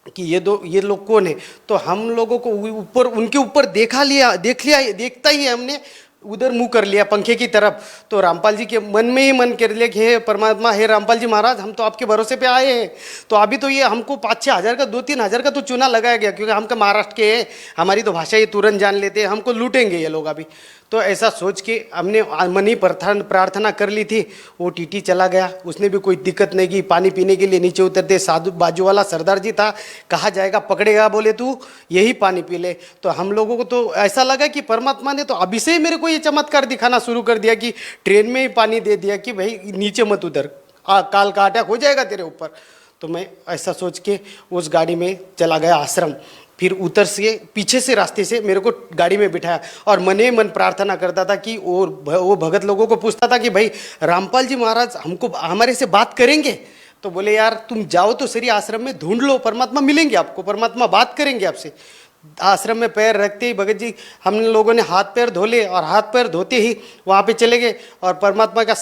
कि ये लोग कौन है, तो हम लोगों को ऊपर उनके ऊपर देखता ही हमने उधर मुंह कर लिया पंखे की तरफ। तो रामपाल जी के मन में ही मन कर लिया कि हे परमात्मा, हे रामपाल जी महाराज, हम तो आपके भरोसे पे आए हैं। तो अभी तो ये हमको 5-6 हज़ार का 2-3 हज़ार का तो चूना लगाया गया, क्योंकि हम महाराष्ट्र के हैं, हमारी तो भाषा ये तुरंत जान लेते हैं, हमको लूटेंगे ये लोग अभी। तो ऐसा सोच के हमने मन ही प्रार्थना कर ली थी। वो टीटी चला गया, उसने भी कोई दिक्कत नहीं की। पानी पीने के लिए नीचे उतरते, साधु बाजू वाला सरदार जी था, कहा जाएगा पकड़ेगा, बोले तू यही पानी पी ले। तो हम लोगों को तो ऐसा लगा कि परमात्मा ने तो अभी से मेरे को ये चमत्कार दिखाना शुरू कर दिया कि ट्रेन में ही पानी दे दिया कि भाई नीचे मत उतर, काल का अटैक हो जाएगा तेरे ऊपर। तो मैं ऐसा सोच के उस गाड़ी में चला गया आश्रम। फिर उतर से पीछे से रास्ते से मेरे को गाड़ी में बिठाया और मने मन प्रार्थना करता था कि वो भगत लोगों को पूछता था कि भाई रामपाल जी महाराज हमको हमारे से बात करेंगे। तो बोले यार तुम जाओ तो सही आश्रम में, ढूंढ लो, परमात्मा मिलेंगे आपको, परमात्मा बात करेंगे आपसे। आश्रम में पैर रखते ही भगत जी हम लोगों ने हाथ पैर धोले, और हाथ पैर धोते ही वहाँ पे चले गए। और परमात्मा का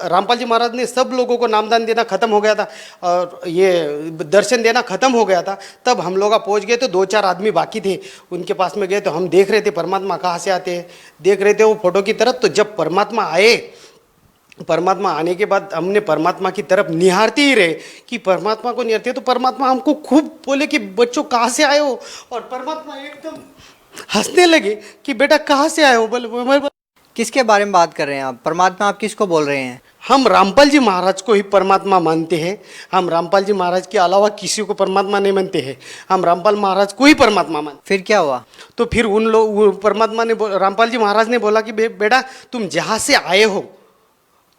रामपाल जी महाराज ने सब लोगों को नामदान देना खत्म हो गया था और ये दर्शन देना खत्म हो गया था। तब हम लोग पहुँच गए तो 2-4 आदमी बाकी थे, उनके पास में गए तो हम देख रहे थे परमात्मा कहाँ से आते हैं, देख रहे थे वो फोटो की तरफ। तो जब परमात्मा आए, परमात्मा आने के बाद हमने परमात्मा की तरफ निहारते ही रहे कि परमात्मा को निहारते। तो परमात्मा हमको खूब बोले कि बच्चों कहाँ से आए हो, और परमात्मा एकदम हंसने लगे कि बेटा कहाँ से आए हो। बोले किसके बारे में बात कर रहे हैं आप? परमात्मा आप किसको बोल रहे हैं? हम रामपाल जी महाराज को ही परमात्मा मानते हैं। हम रामपाल जी महाराज के अलावा किसी को परमात्मा नहीं मानते हैं, हम रामपाल महाराज को ही परमात्मा मानते। फिर क्या हुआ? तो फिर उन लोग परमात्मा ने रामपाल जी महाराज ने बोला कि बेटा तुम जहाँ से आए हो,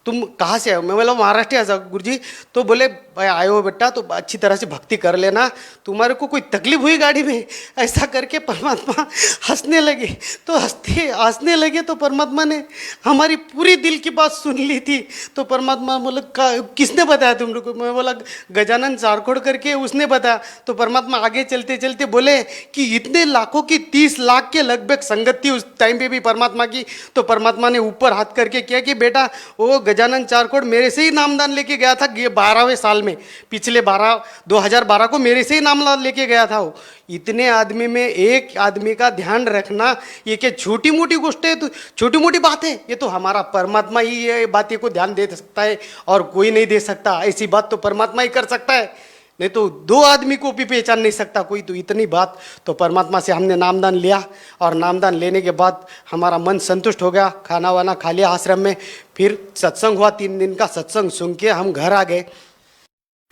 तुम कहाँ से आए हो? मैं बोला महाराष्ट्र आजा गुरुजी। तो बोले भाई आए हो बेटा तो अच्छी तरह से भक्ति कर लेना, तुम्हारे को कोई तकलीफ हुई गाड़ी में? ऐसा करके परमात्मा हंसने लगे। तो हंसने लगे तो परमात्मा ने हमारी पूरी दिल की बात सुन ली थी। तो परमात्मा बोले किसने बताया तुम लोग को? मैं बोला गजानन चारकोड़ करके उसने बताया। तो परमात्मा आगे चलते चलते बोले कि इतने लाखों की 30 लाख के लगभग संगत थी उस टाइम पे भी परमात्मा की। तो परमात्मा ने ऊपर हाथ करके किया कि बेटा वो गजानन चारकोड़ मेरे से ही नामदान लेके गया था 12वें साल में, पिछले 2012 को मेरे से ही नामदान लेके गया था वो। इतने आदमी में एक आदमी का ध्यान रखना ये क्या छोटी मोटी गोष्ट है? तो छोटी मोटी बात है? ये तो हमारा परमात्मा ही ये बातें को ध्यान दे सकता है और कोई नहीं दे सकता। ऐसी बात तो परमात्मा ही कर सकता है, नहीं तो 2 आदमी को भी पहचान नहीं सकता कोई। तो इतनी बात तो परमात्मा से हमने नामदान लिया, और नामदान लेने के बाद हमारा मन संतुष्ट हो गया। खाना वाना खा लिया आश्रम में, फिर सत्संग हुआ, 3 दिन का सत्संग सुन के हम घर आ गए।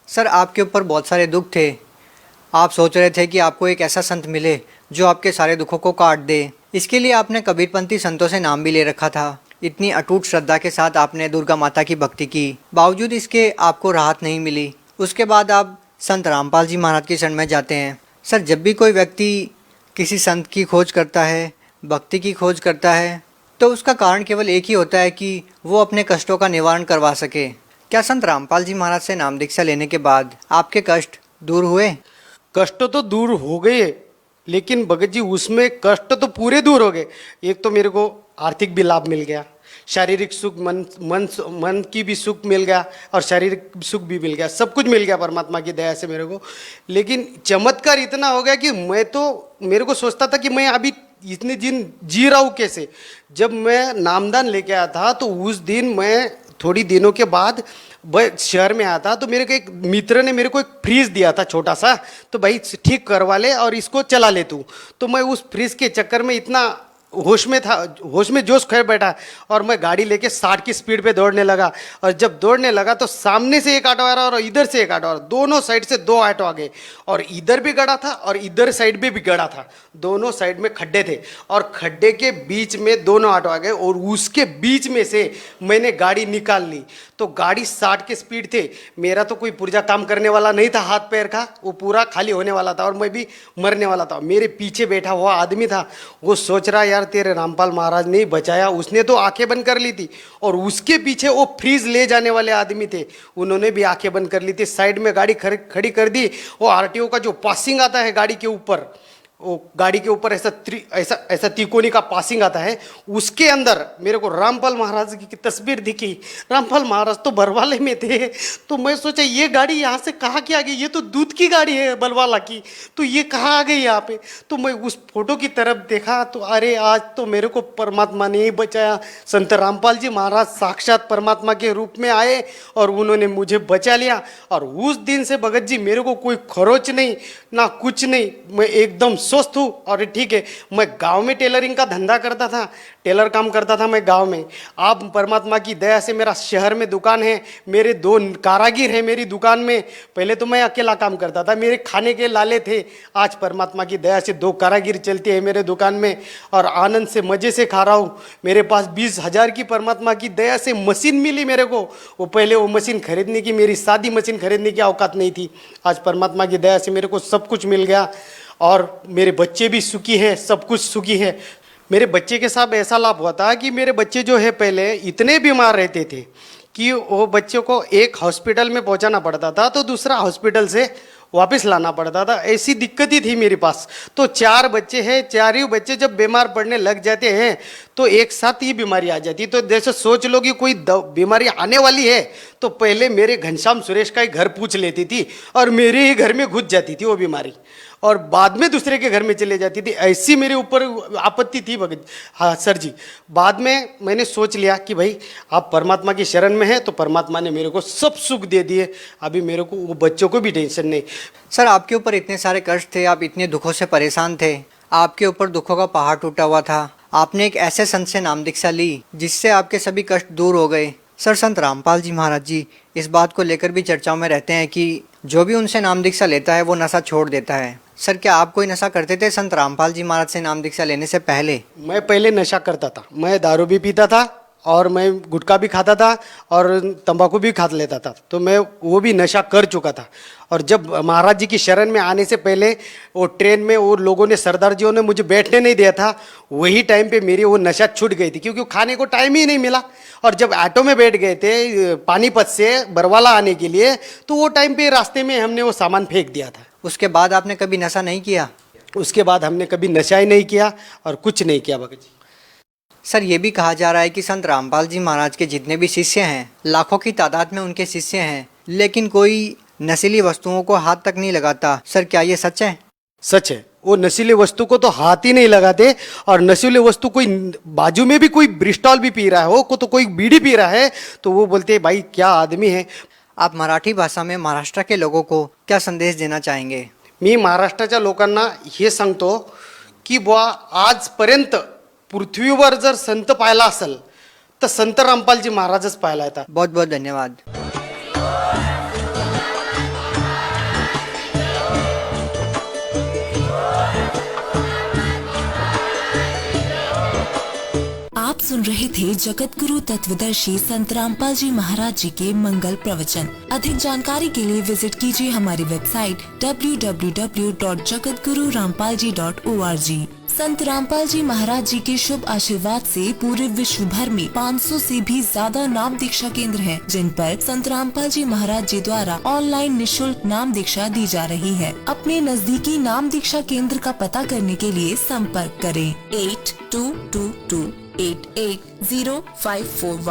सर आपके ऊपर बहुत सारे दुख थे, आप सोच रहे थे कि आपको एक ऐसा संत मिले जो आपके सारे दुखों को काट दे। इसके लिए आपने कबीरपंथी संतों से नाम भी ले रखा था। इतनी अटूट श्रद्धा के साथ आपने दुर्गा माता की भक्ति की, बावजूद इसके आपको राहत नहीं मिली। उसके बाद आप संत रामपाल जी महाराज की शरण में जाते हैं। सर जब भी कोई व्यक्ति किसी संत की खोज करता है, भक्ति की खोज करता है, तो उसका कारण केवल एक ही होता है कि वो अपने कष्टों का निवारण करवा सके। क्या संत रामपाल जी महाराज से नाम दीक्षा लेने के बाद आपके कष्ट दूर हुए? कष्ट तो दूर हो गए, लेकिन भगत जी उसमें कष्ट तो पूरे दूर हो गए। एक तो मेरे को आर्थिक भी लाभ मिल गया, शारीरिक सुख, मन की भी सुख मिल गया और शारीरिक सुख भी मिल गया, सब कुछ मिल गया परमात्मा की दया से मेरे को। लेकिन चमत्कार इतना हो गया कि मेरे को सोचता था कि मैं अभी इतने दिन जी रहा हूँ कैसे। जब मैं नामदान लेके आया था तो उस दिन मैं थोड़ी दिनों के बाद शहर में आया था, तो मेरे को एक मित्र ने मेरे को एक फ्रीज दिया था छोटा सा, तो भाई ठीक करवा ले और इसको चला ले तू। तो मैं उस फ्रीज के चक्कर में इतना होश में जोश खोए बैठा और मैं गाड़ी लेके 60 की स्पीड पे दौड़ने लगा। और जब दौड़ने लगा तो सामने से एक ऑटो आ रहा और इधर से एक ऑटो आ रहा, दोनों साइड से 2 ऑटो आ गए और इधर भी गड़ा था और इधर साइड भी गड़ा था। दोनों साइड में खड्डे थे और खड्डे के बीच में दोनों ऑटो आ गए और उसके बीच में से मैंने गाड़ी निकाल ली। तो गाड़ी 60 की स्पीड थे, मेरा तो कोई पुर्जा काम करने वाला नहीं था, हाथ पैर का वो पूरा खाली होने वाला था और मैं भी मरने वाला था। मेरे पीछे बैठा हुआ आदमी था, वो सोच रहा यार तेरे रामपाल महाराज ने बचाया, उसने तो आंखें बंद कर ली थी। और उसके पीछे वो फ्रीज ले जाने वाले आदमी थे, उन्होंने भी आंखें बंद कर ली थी। साइड में गाड़ी खड़ी कर दी। वो आरटीओ का जो पासिंग आता है गाड़ी के ऊपर, वो गाड़ी के ऊपर ऐसा तिकोनी का पासिंग आता है, उसके अंदर मेरे को रामपाल महाराज की तस्वीर दिखी। रामपाल महाराज तो बरवाले में थे। तो मैं सोचा ये गाड़ी यहाँ से कहाँ की आ गई, ये तो दूध की गाड़ी है बलवाला की, तो ये कहाँ आ गई यहाँ पे। तो मैं उस फोटो की तरफ देखा तो अरे आज तो मेरे को परमात्मा ने ही बचाया। संत रामपाल जी महाराज साक्षात परमात्मा के रूप में आए और उन्होंने मुझे बचा लिया। और उस दिन से भगत जी मेरे को कोई खरोच नहीं ना कुछ नहीं, मैं एकदम स्वस्थ हूँ। और ठीक है, मैं गांव में टेलरिंग का धंधा करता था, टेलर काम करता था मैं गांव में। आप परमात्मा की दया से मेरा शहर में दुकान है, मेरे 2 कारागिर हैं मेरी दुकान में। पहले तो मैं अकेला काम करता था, मेरे खाने के लाले थे। आज परमात्मा की दया से 2 कारागिर चलते हैं मेरे दुकान में और आनंद से मज़े से खा रहा हूँ। मेरे पास 20,000 की परमात्मा की दया से मशीन मिली मेरे को। वो पहले वो मशीन खरीदने की, मेरी सादी मशीन खरीदने की औकात नहीं थी। आज परमात्मा की दया से मेरे को सब कुछ मिल गया और मेरे बच्चे भी सुखी हैं, सब कुछ सुखी है। मेरे बच्चे के साथ ऐसा लाभ हुआ था कि मेरे बच्चे जो है पहले इतने बीमार रहते थे कि वो बच्चों को एक हॉस्पिटल में पहुंचाना पड़ता था तो दूसरा हॉस्पिटल से वापस लाना पड़ता था, ऐसी दिक्कत ही थी मेरे पास। तो 4 बच्चे हैं, 4 ही बच्चे जब बीमार पड़ने लग जाते हैं तो एक साथ ही बीमारी आ जाती। तो जैसे सोच लो कि कोई बीमारी आने वाली है तो पहले मेरे घनश्याम सुरेश का ही घर पूछ लेती थी और मेरे ही घर में घुस जाती थी वो बीमारी और बाद में दूसरे के घर में चले जाती थी। ऐसी मेरे ऊपर आपत्ति थी भगत। हाँ सर जी, बाद में मैंने सोच लिया कि भाई आप परमात्मा की शरण में हैं तो परमात्मा ने मेरे को सब सुख दे दिए। अभी मेरे को वो बच्चों को भी टेंशन नहीं। सर आपके ऊपर इतने सारे कष्ट थे, आप इतने दुखों से परेशान थे, आपके ऊपर दुखों का पहाड़ टूटा हुआ था, आपने एक ऐसे संत से नाम दीक्षा ली जिससे आपके सभी कष्ट दूर हो गए। सर संत रामपाल जी महाराज जी इस बात को लेकर भी चर्चाओं में रहते हैं कि जो भी उनसे नाम दीक्षा लेता है वो नशा छोड़ देता है। सर क्या आप कोई नशा करते थे संत रामपाल जी महाराज से नाम दीक्षा लेने से पहले? मैं पहले नशा करता था, मैं दारू भी पीता था और मैं गुटखा भी खाता था और तंबाकू भी खा लेता था, तो मैं वो भी नशा कर चुका था। और जब महाराज जी की शरण में आने से पहले वो ट्रेन में वो लोगों ने, सरदार जियों ने मुझे बैठने नहीं दिया था, वही टाइम पे मेरी वो नशा छूट गई थी क्योंकि खाने को टाइम ही नहीं मिला। और जब ऑटो में बैठ गए थे पानीपत से बरवाला आने के लिए तो वो टाइम पे रास्ते में हमने वो सामान फेंक दिया था। उसके बाद आपने कभी नशा नहीं किया? उसके बाद हमने कभी नशा ही नहीं किया और कुछ नहीं किया भगत जी। सर ये भी कहा जा रहा है कि संत रामपाल जी महाराज के जितने भी शिष्य हैं, लाखों की तादाद में उनके शिष्य हैं, लेकिन कोई नशीली वस्तुओं को हाथ तक नहीं लगाता। सर क्या ये सच है? सच है, वो नशीली वस्तु को तो हाथ ही नहीं लगाते। और नशीली वस्तु कोई बाजू में भी कोई ब्रिस्टॉल भी पी रहा है, वो तो कोई बीड़ी पी रहा है तो वो बोलते हैं भाई क्या आदमी है। आप मराठी भाषा में महाराष्ट्र के लोगों को क्या संदेश देना चाहेंगे? मी महाराष्ट्राच्या लोकांना हे सांगतो की बुवा आजपर्यंत पृथ्वीवर जर संत पाहिला असेल तर संत रामपालजी महाराजच पाहिला येतात। बहुत बहुत धन्यवाद। आप सुन रहे थे जगत गुरु तत्वदर्शी संत रामपाल जी महाराज जी के मंगल प्रवचन। अधिक जानकारी के लिए विजिट कीजिए हमारी वेबसाइट www.jagatgururampalji.org। संत रामपाल जी महाराज जी के शुभ आशीर्वाद से पूरे विश्व भर में 500 से भी ज्यादा नाम दीक्षा केंद्र हैं, जिन पर संत रामपाल जी महाराज जी द्वारा ऑनलाइन निशुल्क नाम दीक्षा दी जा रही है। अपने नजदीकी नाम दीक्षा केंद्र का पता करने के लिए संपर्क करें 8222880541।